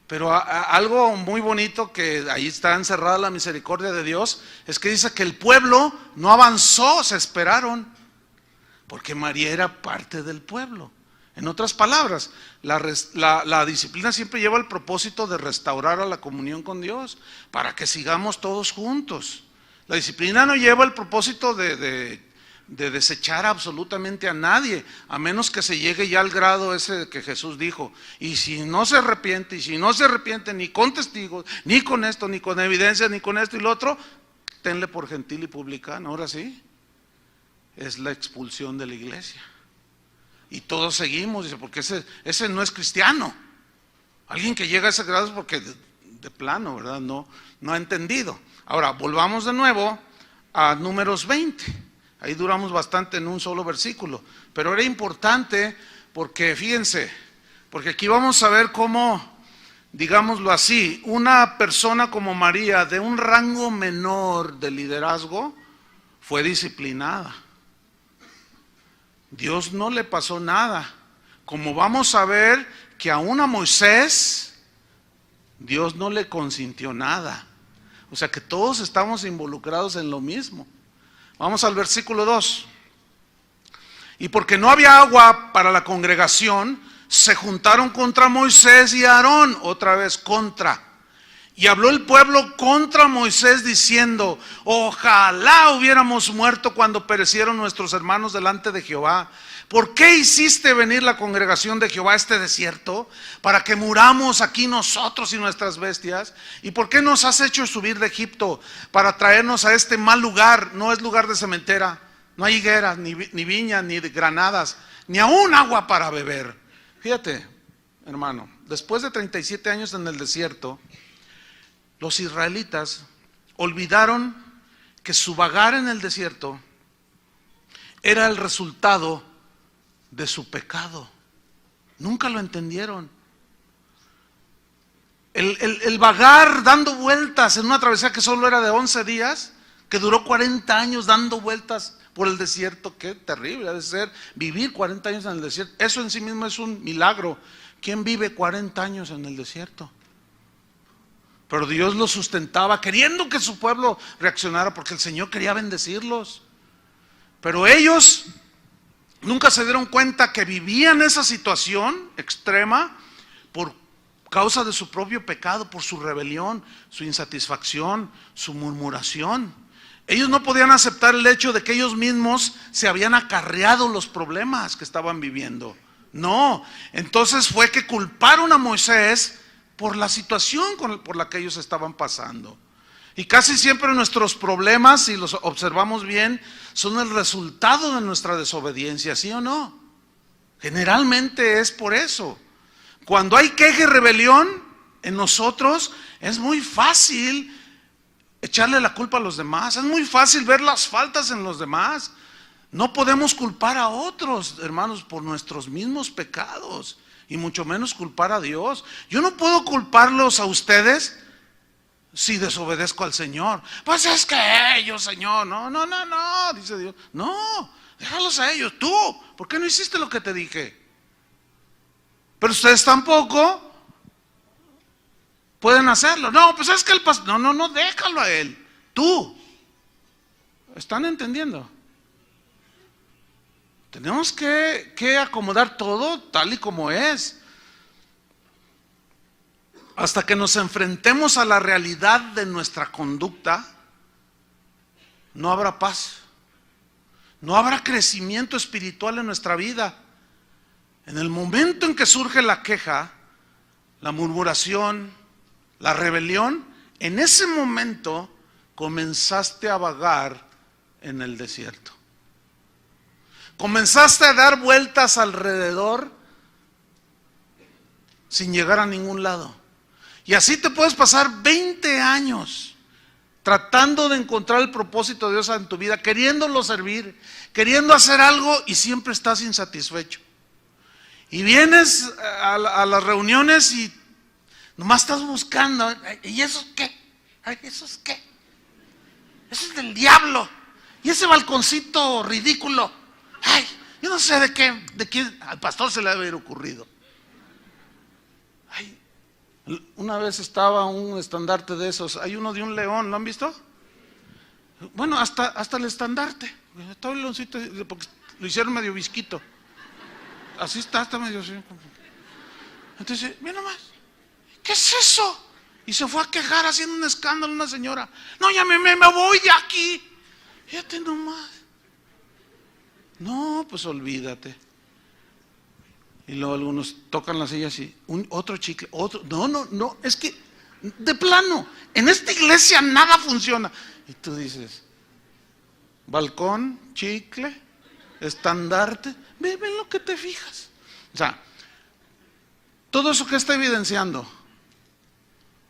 pero algo muy bonito que ahí está encerrada la misericordia de Dios, es que dice que el pueblo no avanzó, se esperaron, porque María era parte del pueblo. En otras palabras, la disciplina siempre lleva el propósito de restaurar a la comunión con Dios, para que sigamos todos juntos. La disciplina no lleva el propósito de desechar absolutamente a nadie, a menos que se llegue ya al grado ese que Jesús dijo: y si no se arrepiente, ni con testigos, ni con esto, ni con evidencia, ni con esto y lo otro, tenle por gentil y publicano. Ahora sí, es la expulsión de la iglesia. Y todos seguimos, dice, porque ese no es cristiano. Alguien que llega a ese grado es porque de plano, ¿verdad? No ha entendido. Ahora, volvamos de nuevo a Números 20. Ahí duramos bastante en un solo versículo, pero era importante porque, fíjense, porque aquí vamos a ver cómo, digámoslo así, una persona como María, de un rango menor de liderazgo, fue disciplinada. Dios no le pasó nada. Como vamos a ver que aún a Moisés, Dios no le consintió nada. O sea que todos estamos involucrados en lo mismo. Vamos al versículo 2. Y porque no había agua para la congregación, se juntaron contra Moisés y Aarón, otra vez contra. Y habló el pueblo contra Moisés diciendo: ojalá hubiéramos muerto cuando perecieron nuestros hermanos delante de Jehová. ¿Por qué hiciste venir la congregación de Jehová a este desierto? Para que muramos aquí nosotros y nuestras bestias. ¿Y por qué nos has hecho subir de Egipto para traernos a este mal lugar? No es lugar de cementera, no hay higueras, ni viñas, ni granadas, ni aún agua para beber. Fíjate, hermano, después de 37 años en el desierto, los israelitas olvidaron que su vagar en el desierto era el resultado de su pecado. Nunca lo entendieron. El vagar dando vueltas en una travesía que solo era de 11 días, que duró 40 años dando vueltas por el desierto. Qué terrible ha de ser vivir 40 años en el desierto. Eso en sí mismo es un milagro. ¿Quién vive 40 años en el desierto? Pero Dios los sustentaba, queriendo que su pueblo reaccionara, porque el Señor quería bendecirlos. Pero ellos nunca se dieron cuenta que vivían esa situación extrema por causa de su propio pecado, por su rebelión, su insatisfacción, su murmuración. Ellos no podían aceptar el hecho de que ellos mismos se habían acarreado los problemas que estaban viviendo. No, entonces fue que culparon a Moisés por la situación por la que ellos estaban pasando. Y casi siempre nuestros problemas, si los observamos bien, son el resultado de nuestra desobediencia, ¿sí o no? Generalmente es por eso. Cuando hay queja y rebelión en nosotros, es muy fácil echarle la culpa a los demás, es muy fácil ver las faltas en los demás. No podemos culpar a otros, hermanos, por nuestros mismos pecados, y mucho menos culpar a Dios. Yo no puedo culparlos a ustedes si desobedezco al Señor. Pues es que ellos, Señor, no, dice Dios. No, déjalos a ellos. Tú, ¿por qué no hiciste lo que te dije? Pero ustedes tampoco pueden hacerlo. No, pues es que el pastor, no, déjalo a él. Tú. ¿Están entendiendo? Tenemos que acomodar todo tal y como es. Hasta que nos enfrentemos a la realidad de nuestra conducta, no habrá paz. No habrá crecimiento espiritual en nuestra vida. En el momento en que surge la queja, la murmuración, la rebelión, en ese momento comenzaste a vagar en el desierto. Comenzaste a dar vueltas alrededor sin llegar a ningún lado. Y así te puedes pasar 20 años tratando de encontrar el propósito de Dios en tu vida, queriéndolo servir, queriendo hacer algo y siempre estás insatisfecho. Y vienes a las reuniones y nomás estás buscando, ¿y eso qué? Ay, ¿eso es qué? Eso es del diablo. Y ese balconcito ridículo. Ay, yo no sé de quién al pastor se le debe haber ocurrido. Ay, una vez estaba un estandarte de esos, hay uno de un león, ¿lo han visto? Bueno, hasta el estandarte. Estaba el leoncito, porque lo hicieron medio visquito. Así está medio así. Entonces, mira nomás, ¿qué es eso? Y se fue a quejar haciendo un escándalo una señora. No, ya me voy de aquí. Fíjate nomás. No, pues olvídate. Y luego algunos tocan las sillas y otro chicle, otro. No, es que de plano, en esta iglesia nada funciona. Y tú dices, balcón, chicle, estandarte, ve lo que te fijas. O sea, todo eso que está evidenciando,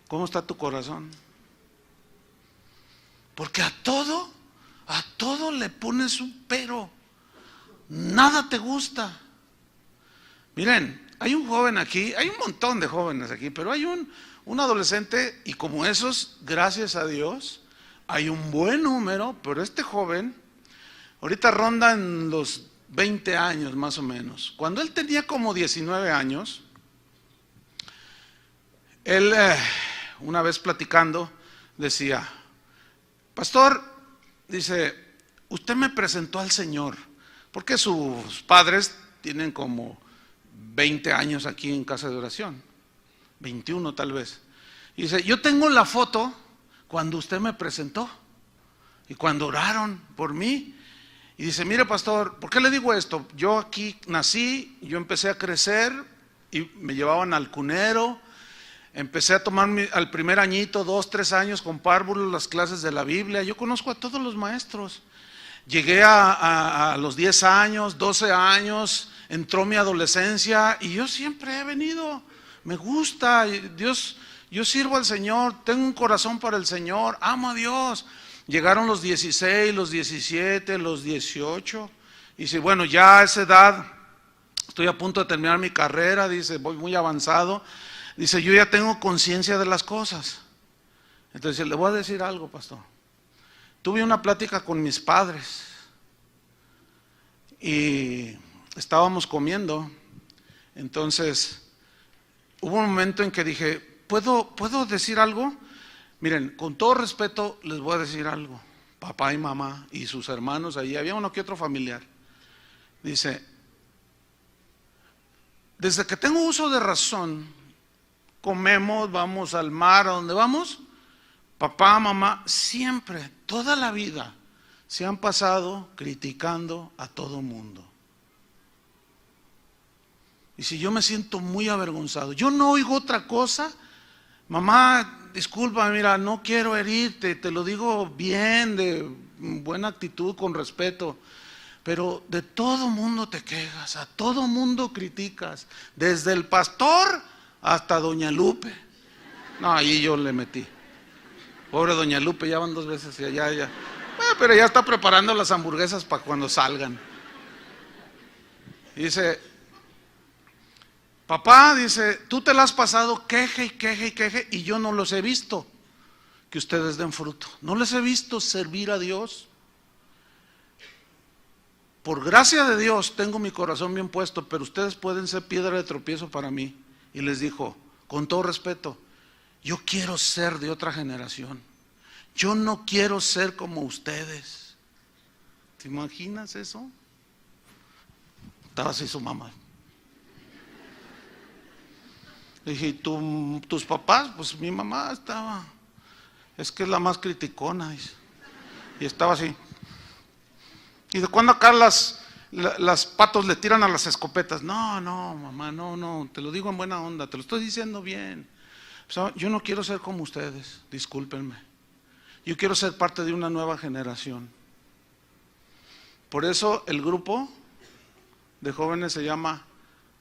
¿cómo está tu corazón? Porque a todo le pones un pero. Nada te gusta. Miren, hay un joven aquí, hay un montón de jóvenes aquí, pero hay un adolescente, y como esos, gracias a Dios, hay un buen número, pero este joven, ahorita ronda en los 20 años más o menos. Cuando él tenía como 19 años, él, una vez platicando, decía, pastor, dice, usted me presentó al Señor, porque sus padres tienen como 20 años aquí en casa de oración, 21 tal vez. Y dice, yo tengo la foto cuando usted me presentó y cuando oraron por mí. Y dice, mire pastor, ¿por qué le digo esto? Yo aquí nací, yo empecé a crecer y me llevaban al cunero. Empecé a tomar al primer añito, 2, 3 años con párvulos las clases de la Biblia. Yo conozco a todos los maestros. Llegué a los 10 años, 12 años, entró mi adolescencia y yo siempre he venido. Me gusta, Dios, yo sirvo al Señor, tengo un corazón para el Señor, amo a Dios. Llegaron los 16, los 17, los 18. Y dice, bueno, ya a esa edad, estoy a punto de terminar mi carrera, dice, voy muy avanzado. Dice, yo ya tengo conciencia de las cosas. Entonces, le voy a decir algo, pastor. Tuve una plática con mis padres y estábamos comiendo. Entonces, hubo un momento en que dije, ¿puedo decir algo? Miren, con todo respeto les voy a decir algo. Papá y mamá y sus hermanos, ahí había uno que otro familiar. Dice, desde que tengo uso de razón, comemos, vamos al mar, ¿a dónde vamos? Papá, mamá, siempre, toda la vida, se han pasado criticando a todo mundo. Y si yo me siento muy avergonzado, yo no oigo otra cosa. Mamá, disculpa, mira, no quiero herirte, te lo digo bien, de buena actitud, con respeto, pero de todo mundo te quejas, a todo mundo criticas, desde el pastor hasta doña Lupe. No, ahí yo le metí. Pobre doña Lupe, ya van 2 veces y ya. Pero ya está preparando las hamburguesas para cuando salgan. Dice, papá, dice, tú te la has pasado queje y yo no los he visto que ustedes den fruto. No les he visto servir a Dios. Por gracia de Dios tengo mi corazón bien puesto, pero ustedes pueden ser piedra de tropiezo para mí. Y les dijo, con todo respeto, yo quiero ser de otra generación. Yo no quiero ser como ustedes. ¿Te imaginas eso? Estaba así su mamá. Le dije, ¿y tus papás? Pues mi mamá estaba, es que es la más criticona. Dice. Y estaba así. ¿Y de cuándo acá las patos le tiran a las escopetas? No, mamá, no, te lo digo en buena onda, te lo estoy diciendo bien. O sea, yo no quiero ser como ustedes, discúlpenme. Yo quiero ser parte de una nueva generación. Por eso el grupo de jóvenes se llama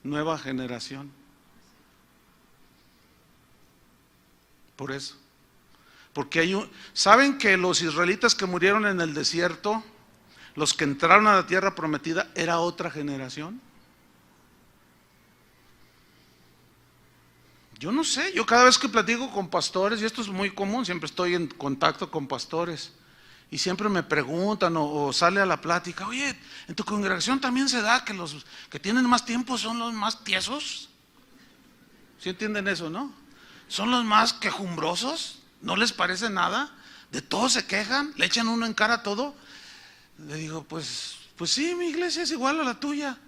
Nueva Generación. Por eso. Porque ¿saben que los israelitas que murieron en el desierto, los que entraron a la tierra prometida, era otra generación? Yo no sé, yo cada vez que platico con pastores, y esto es muy común, siempre estoy en contacto con pastores, y siempre me preguntan o sale a la plática, oye, ¿en tu congregación también se da que los que tienen más tiempo son los más tiesos? ¿Sí entienden eso, no? ¿Son los más quejumbrosos? ¿No les parece nada? ¿De todo se quejan? ¿Le echan uno en cara todo? Le digo, pues sí, mi iglesia es igual a la tuya.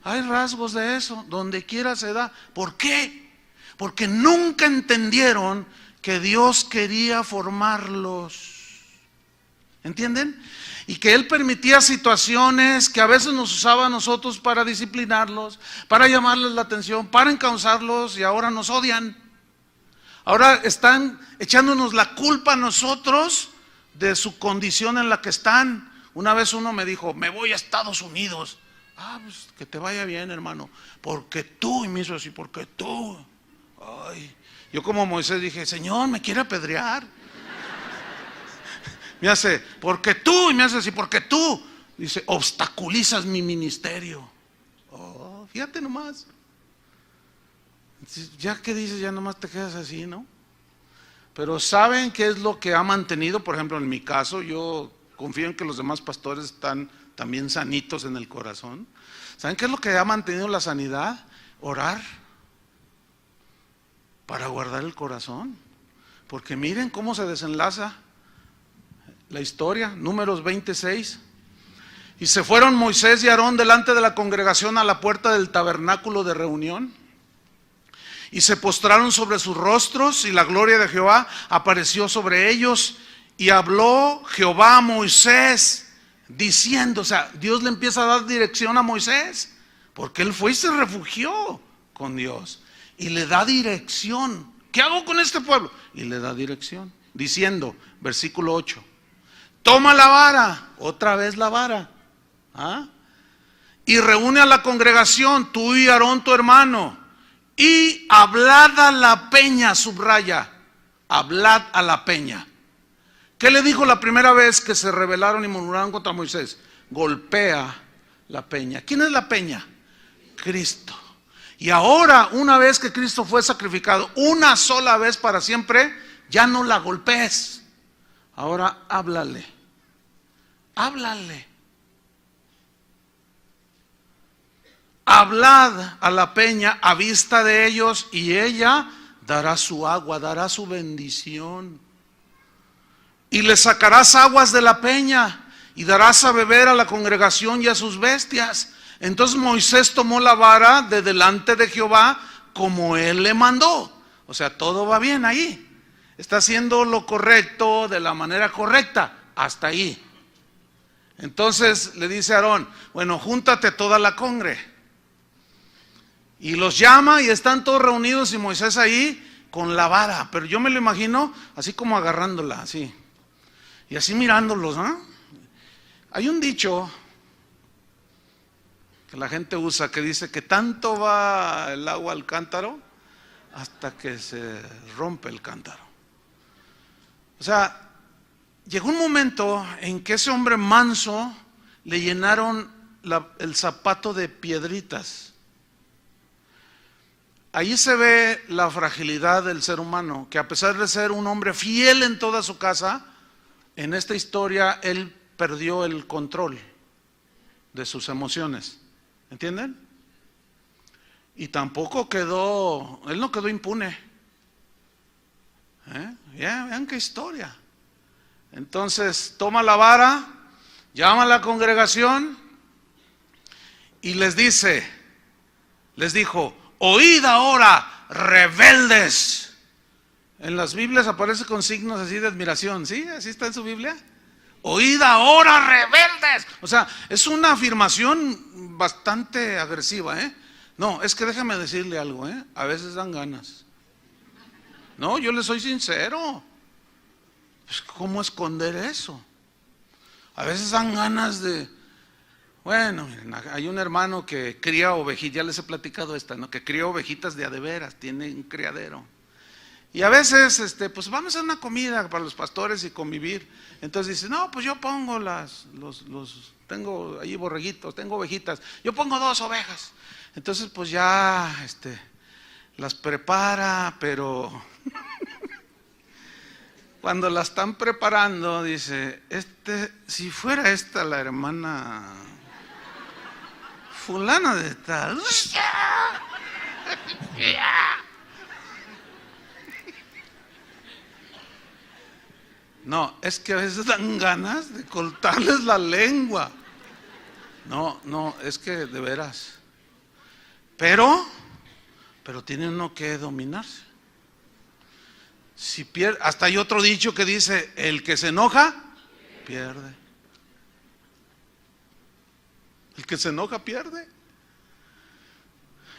Hay rasgos de eso, donde quiera se da. ¿Por qué? Porque nunca entendieron que Dios quería formarlos. ¿Entienden? Y que Él permitía situaciones que a veces nos usaba a nosotros para disciplinarlos, para llamarles la atención, para encauzarlos, y ahora nos odian. Ahora están echándonos la culpa a nosotros de su condición en la que están. Una vez uno me dijo, me voy a Estados Unidos. Pues que te vaya bien, hermano, porque tú, y me hizo así, porque tú. Ay, yo como Moisés dije, Señor, me quiere apedrear. Me hace, porque tú, y me hace así, porque tú. Dice, obstaculizas mi ministerio. Fíjate nomás. Ya que dices, ya nomás te quedas así, ¿no? Pero ¿saben qué es lo que ha mantenido? Por ejemplo, en mi caso, yo confío en que los demás pastores están también sanitos en el corazón. ¿Saben qué es lo que ha mantenido la sanidad? Orar para guardar el corazón. Porque miren cómo se desenlaza la historia, Números 26. Y se fueron Moisés y Aarón delante de la congregación a la puerta del tabernáculo de reunión. Y se postraron sobre sus rostros, y la gloria de Jehová apareció sobre ellos. Y habló Jehová a Moisés, diciendo, o sea, Dios le empieza a dar dirección a Moisés, porque él fue y se refugió con Dios. Y le da dirección. ¿Qué hago con este pueblo? Y le da dirección, diciendo, versículo 8, toma la vara, otra vez la vara, y reúne a la congregación, tú y Aarón tu hermano, y hablad a la peña, subraya, hablad a la peña. ¿Qué le dijo la primera vez que se rebelaron y murmuraron contra Moisés? Golpea la peña. ¿Quién es la peña? Cristo. Y ahora, una vez que Cristo fue sacrificado, una sola vez para siempre, ya no la golpees. Ahora háblale. Háblale. Hablad a la peña a vista de ellos, y ella dará su agua, dará su bendición. Y le sacarás aguas de la peña, y darás a beber a la congregación y a sus bestias. Entonces Moisés tomó la vara de delante de Jehová, como él le mandó. O sea, todo va bien ahí. Está haciendo lo correcto de la manera correcta, hasta ahí. Entonces le dice a Aarón, bueno, júntate toda la congre. Y los llama y están todos reunidos, y Moisés ahí con la vara. Pero yo me lo imagino así como agarrándola, así. Y así mirándolos, ¿no? Hay un dicho que la gente usa que dice que tanto va el agua al cántaro hasta que se rompe el cántaro. O sea, llegó un momento en que ese hombre manso le llenaron el zapato de piedritas. Ahí se ve la fragilidad del ser humano, que a pesar de ser un hombre fiel en toda su casa, en esta historia él perdió el control de sus emociones. ¿Entienden? Y tampoco él no quedó impune. Vean qué historia. Entonces toma la vara, llama a la congregación y les dijo, oíd ahora, rebeldes. En las Biblias aparece con signos así de admiración, ¿sí? Así está en su Biblia. Oíd ahora, rebeldes. O sea, es una afirmación bastante agresiva, No, es que déjame decirle algo, a veces dan ganas. No, yo le soy sincero. Pues, ¿cómo esconder eso? A veces dan ganas de... Bueno, hay un hermano que cría ovejitas, ya les he platicado esta, ¿no? Que cría ovejitas de a de veras, tiene un criadero. Y a veces, pues vamos a una comida para los pastores y convivir. Entonces dice, no, pues yo pongo tengo ahí borreguitos, tengo ovejitas, yo pongo 2 ovejas. Entonces pues ya, las prepara, pero cuando la están preparando, dice, si fuera esta la hermana fulana de tal. No, es que a veces dan ganas de cortarles la lengua. No, es que de veras. Pero tiene uno que dominarse. Si pierde, hasta hay otro dicho que dice, el que se enoja, pierde. El que se enoja, pierde.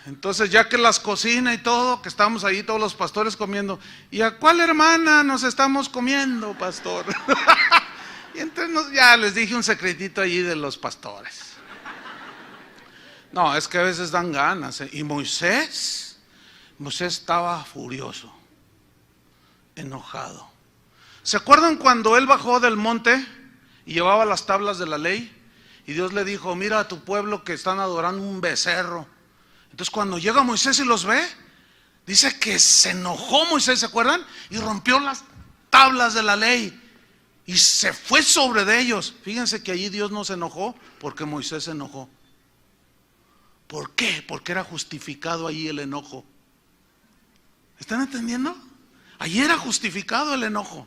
Entonces ya que las cocina y todo, que estamos ahí todos los pastores comiendo, ¿y a cuál hermana nos estamos comiendo, pastor? Y entonces ya les dije un secretito allí de los pastores. No, es que a veces dan ganas, ¿eh? Y Moisés estaba furioso, enojado. ¿Se acuerdan cuando él bajó del monte y llevaba las tablas de la ley? Y Dios le dijo, mira a tu pueblo que están adorando un becerro. Entonces cuando llega Moisés y los ve, dice que se enojó Moisés, ¿se acuerdan? Y rompió las tablas de la ley y se fue sobre de ellos. Fíjense que allí Dios no se enojó porque Moisés se enojó. ¿Por qué? Porque era justificado allí el enojo. ¿Están entendiendo? Allí era justificado el enojo,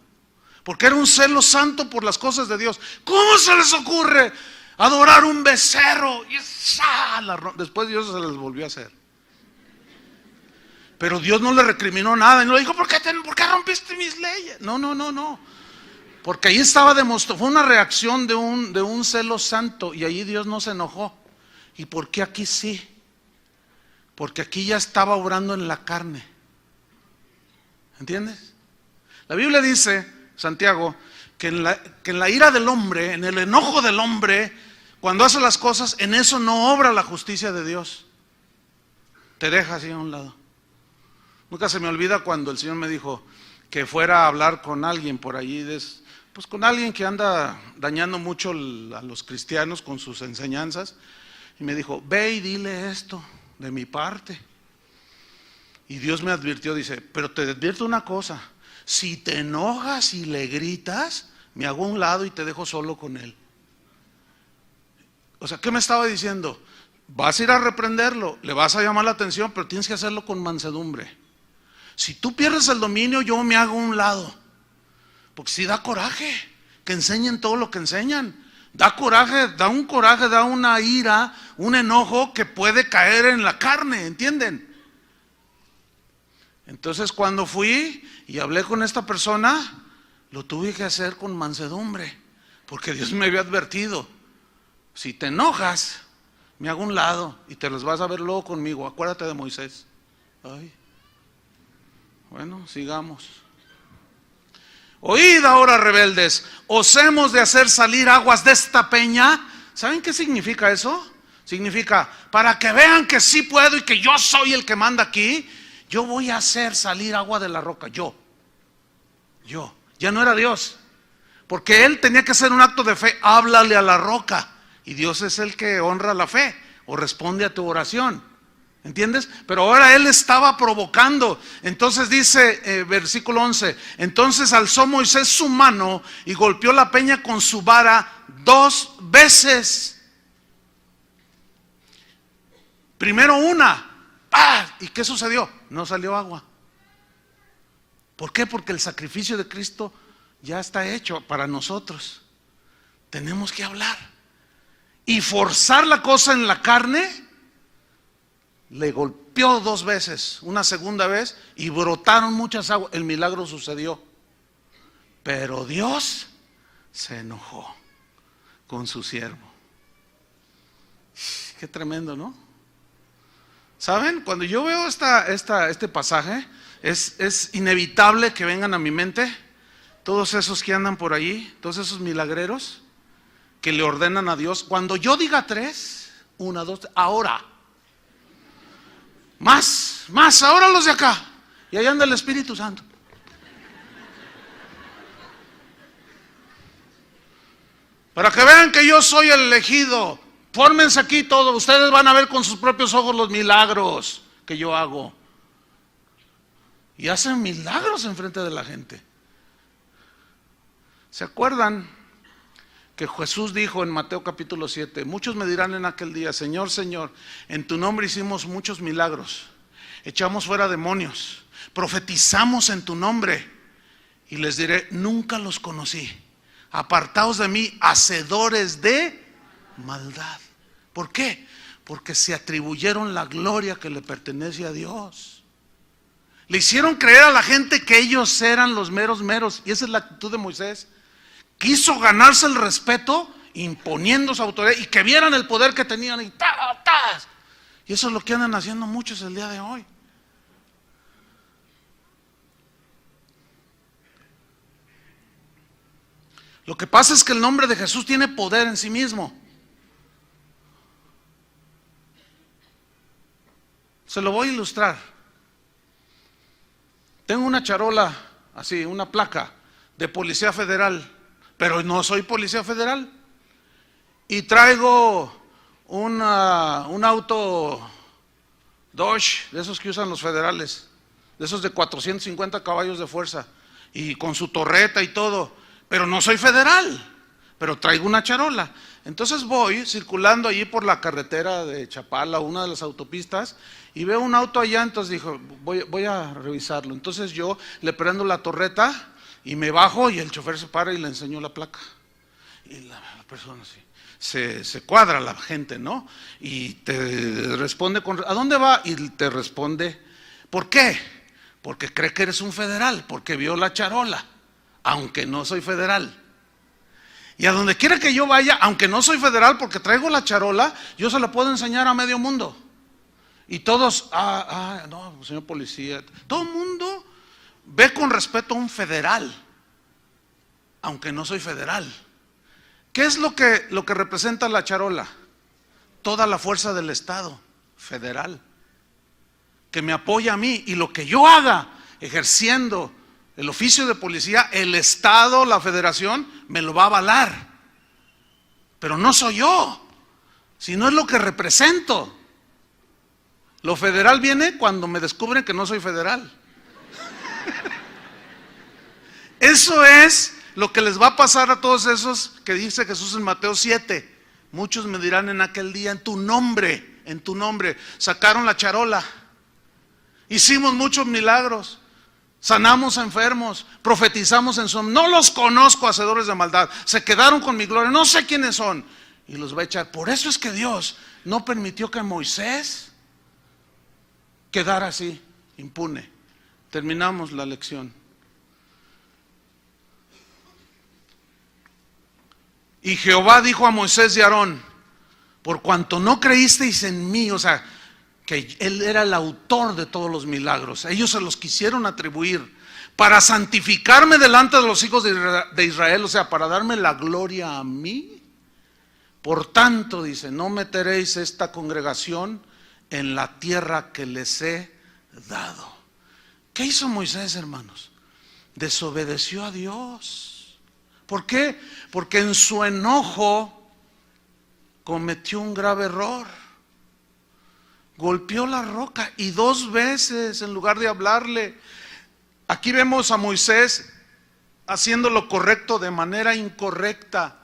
porque era un celo santo por las cosas de Dios. ¿Cómo se les ocurre adorar un becerro? Y después Dios se les volvió a hacer. Pero Dios no le recriminó nada y no le dijo, ¿por qué rompiste mis leyes? No. Porque ahí estaba demostrado, fue una reacción de un celo santo, y allí Dios no se enojó. ¿Y por qué aquí sí? Porque aquí ya estaba obrando en la carne. ¿Entiendes? La Biblia dice, Santiago, que en la ira del hombre, en el enojo del hombre, cuando hace las cosas, en eso no obra la justicia de Dios. Te deja así a un lado. Nunca se me olvida cuando el Señor me dijo que fuera a hablar con alguien por allí, pues con alguien que anda dañando mucho a los cristianos con sus enseñanzas. Y me dijo, ve y dile esto de mi parte. Y Dios me advirtió, dice, pero te advierto una cosa, si te enojas y le gritas, me hago a un lado y te dejo solo con él. O sea, ¿qué me estaba diciendo? Vas a ir a reprenderlo, le vas a llamar la atención, pero tienes que hacerlo con mansedumbre. Si tú pierdes el dominio, yo me hago a un lado. Porque si da coraje que enseñen todo lo que enseñan. Da un coraje, da una ira, un enojo que puede caer en la carne, ¿entienden? Entonces cuando fui y hablé con esta persona, lo tuve que hacer con mansedumbre, porque Dios me había advertido, si te enojas, me hago a un lado y te los vas a ver luego conmigo. Acuérdate de Moisés. Bueno, sigamos. Oíd ahora, rebeldes, os hemos de hacer salir aguas de esta peña. ¿Saben qué significa eso? Significa, para que vean que sí puedo y que yo soy el que manda aquí, yo voy a hacer salir agua de la roca. Yo, ya no era Dios, porque él tenía que hacer un acto de fe. Háblale a la roca, y Dios es el que honra la fe o responde a tu oración. ¿Entiendes? Pero ahora él estaba provocando. Entonces dice versículo 11, entonces alzó Moisés su mano y golpeó la peña con su vara 2 veces. Primero una, ¡pah! ¿Y qué sucedió? No salió agua. ¿Por qué? Porque el sacrificio de Cristo ya está hecho para nosotros. Tenemos que hablar. Y forzar la cosa en la carne. Le golpeó 2 veces, una segunda vez, y brotaron muchas aguas. El milagro sucedió. Pero Dios se enojó con su siervo. Qué tremendo, ¿no? ¿Saben? Cuando yo veo este pasaje, es inevitable que vengan a mi mente todos esos que andan por allí, todos esos milagreros que le ordenan a Dios. Cuando yo diga 3, 1, 2, ahora. Más, ahora los de acá. Y ahí anda el Espíritu Santo. Para que vean que yo soy el elegido. Fórmense aquí todos. Ustedes van a ver con sus propios ojos los milagros que yo hago. Y hacen milagros enfrente de la gente. ¿Se acuerdan que Jesús dijo en Mateo capítulo 7? Muchos me dirán en aquel día: Señor, Señor, en tu nombre hicimos muchos milagros, echamos fuera demonios, profetizamos en tu nombre. Y les diré: nunca los conocí. Apartaos de mí, hacedores de maldad. ¿Por qué? Porque se atribuyeron la gloria que le pertenece a Dios. Le hicieron creer a la gente que ellos eran los meros meros. Y esa es la actitud de Moisés. Quiso ganarse el respeto imponiendo su autoridad y que vieran el poder que tenían. Y Y eso es lo que andan haciendo muchos el día de hoy. Lo que pasa es que el nombre de Jesús tiene poder en sí mismo. Se lo voy a ilustrar. Tengo una charola, así, una placa de policía federal, pero no soy policía federal. Y traigo un auto Dodge, de esos que usan los federales, de esos de 450 caballos de fuerza, y con su torreta y todo. Pero no soy federal, pero traigo una charola. Entonces voy circulando allí por la carretera de Chapala, una de las autopistas, y veo un auto allá. Entonces dijo: voy a revisarlo. Entonces yo le prendo la torreta y me bajo, y el chofer se para y le enseño la placa. Y la persona así, se cuadra la gente, ¿no? Y te responde ¿a dónde va? Y te responde: ¿por qué? Porque cree que eres un federal, porque vio la charola, aunque no soy federal. Y a donde quiera que yo vaya, aunque no soy federal, porque traigo la charola, yo se la puedo enseñar a medio mundo. Y todos: no, señor policía. Todo el mundo ve con respeto a un federal, aunque no soy federal. ¿Qué es lo que representa la charola? Toda la fuerza del Estado federal, que me apoya a mí. Y lo que yo haga ejerciendo el oficio de policía, el Estado, la Federación, me lo va a avalar. Pero no soy yo, sino es lo que represento. Lo federal viene cuando me descubren que no soy federal. Eso es lo que les va a pasar a todos esos que dice Jesús en Mateo 7. Muchos me dirán en aquel día: en tu nombre, sacaron la charola. Hicimos muchos milagros. Sanamos a enfermos, profetizamos en su nombre. No los conozco, hacedores de maldad. Se quedaron con mi gloria, no sé quiénes son. Y los va a echar. Por eso es que Dios no permitió que Moisés quedara así, impune. Terminamos la lección. Y Jehová dijo a Moisés y a Aarón: por cuanto no creísteis en mí, o sea, que él era el autor de todos los milagros, ellos se los quisieron atribuir para santificarme delante de los hijos de Israel, o sea, para darme la gloria a mí. Por tanto, dice, no meteréis esta congregación en la tierra que les he dado. ¿Qué hizo Moisés, hermanos? Desobedeció a Dios. ¿Por qué? Porque en su enojo cometió un grave error. Golpeó la roca, y 2 veces en lugar de hablarle. Aquí vemos a Moisés haciendo lo correcto de manera incorrecta.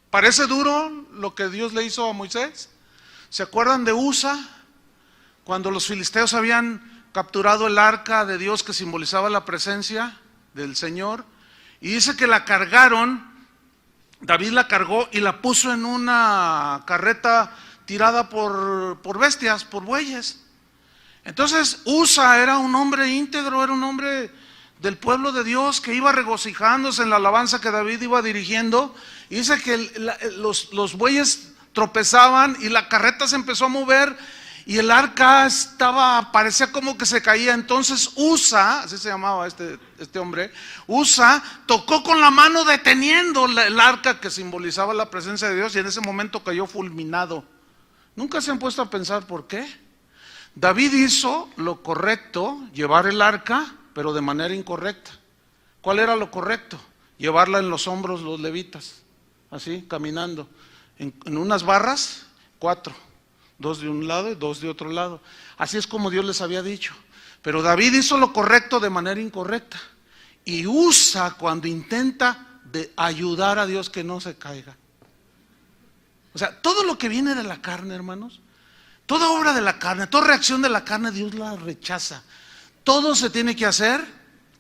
¿Parece duro lo que Dios le hizo a Moisés? ¿Se acuerdan de Usa? Cuando los filisteos habían capturado el arca de Dios que simbolizaba la presencia del Señor, y dice que la cargaron. David la cargó y la puso en una carreta tirada por bestias, por bueyes. Entonces Usa era un hombre íntegro, era un hombre del pueblo de Dios que iba regocijándose en la alabanza que David iba dirigiendo. Y dice que los bueyes tropezaban y la carreta se empezó a mover y el arca parecía como que se caía. Entonces Usa, así se llamaba este hombre, Usa tocó con la mano deteniendo el arca que simbolizaba la presencia de Dios, y en ese momento cayó fulminado. ¿Nunca se han puesto a pensar por qué? David hizo lo correcto, llevar el arca, pero de manera incorrecta. ¿Cuál era lo correcto? Llevarla en los hombros los levitas, así, caminando, en unas barras, 4, 2 de un lado y 2 de otro lado. Así es como Dios les había dicho. Pero David hizo lo correcto de manera incorrecta y usa cuando intenta de ayudar a Dios que no se caiga. O sea, todo lo que viene de la carne, hermanos, toda obra de la carne, toda reacción de la carne, Dios la rechaza. Todo se tiene que hacer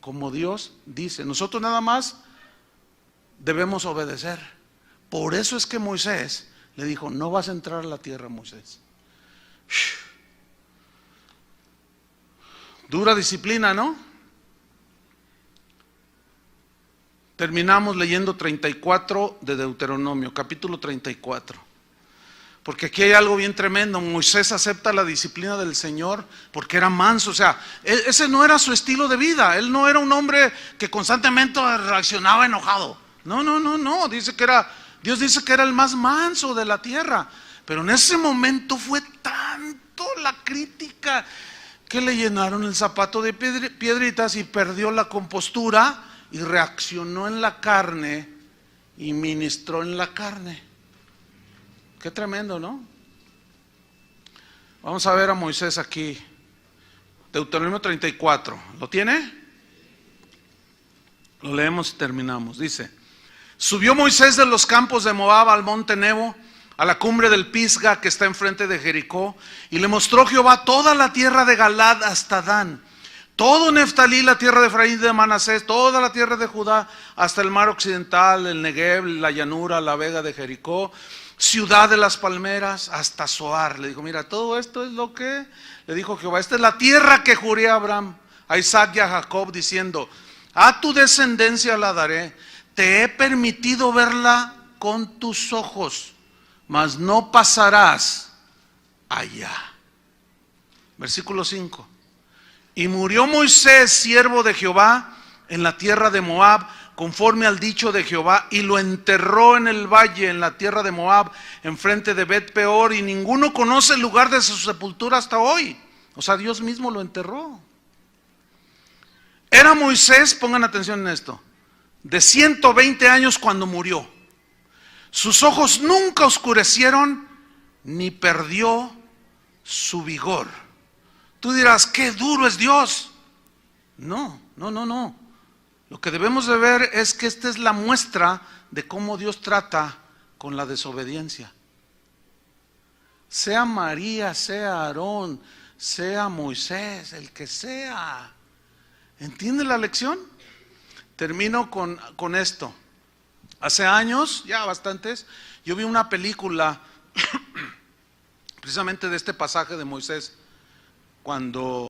como Dios dice. Nosotros nada más debemos obedecer. Por eso es que Moisés le dijo: no vas a entrar a la tierra, Moisés. Dura disciplina, ¿no? Terminamos leyendo 34 de Deuteronomio, capítulo 34. Porque aquí hay algo bien tremendo. Moisés acepta la disciplina del Señor porque era manso. O sea, ese no era su estilo de vida. Él no era un hombre que constantemente reaccionaba enojado. No. Dios dice que era el más manso de la tierra. Pero en ese momento fue tanto la crítica que le llenaron el zapato de piedritas y perdió la compostura y reaccionó en la carne y ministró en la carne. Qué tremendo, ¿no? Vamos a ver a Moisés aquí. Deuteronomio 34. ¿Lo tiene? Lo leemos y terminamos. Dice: subió Moisés de los campos de Moab al monte Nebo, a la cumbre del Pisga que está enfrente de Jericó, y le mostró Jehová toda la tierra de Galad hasta Dan, todo Neftalí, la tierra de Efraín y de Manasés, toda la tierra de Judá, hasta el mar occidental, el Negev, la llanura, la vega de Jericó, ciudad de las palmeras, hasta Zoar. Le dijo: mira, todo esto es lo que le dijo Jehová. Esta es la tierra que juré a Abraham, a Isaac y a Jacob, diciendo: a tu descendencia la daré. Te he permitido verla con tus ojos, mas no pasarás allá. Versículo 5. Y murió Moisés, siervo de Jehová, en la tierra de Moab, conforme al dicho de Jehová, y lo enterró en el valle, en la tierra de Moab, enfrente de Bet Peor, y ninguno conoce el lugar de su sepultura hasta hoy. O sea, Dios mismo lo enterró. Era Moisés, pongan atención en esto, de 120 años cuando murió. Sus ojos nunca oscurecieron, ni perdió su vigor. Tú dirás: qué duro es Dios. No. Lo que debemos de ver es que esta es la muestra de cómo Dios trata con la desobediencia. Sea María, sea Aarón, sea Moisés, el que sea. ¿Entiende la lección? Termino con esto. Hace años, ya bastantes, yo vi una película precisamente de este pasaje de Moisés, cuando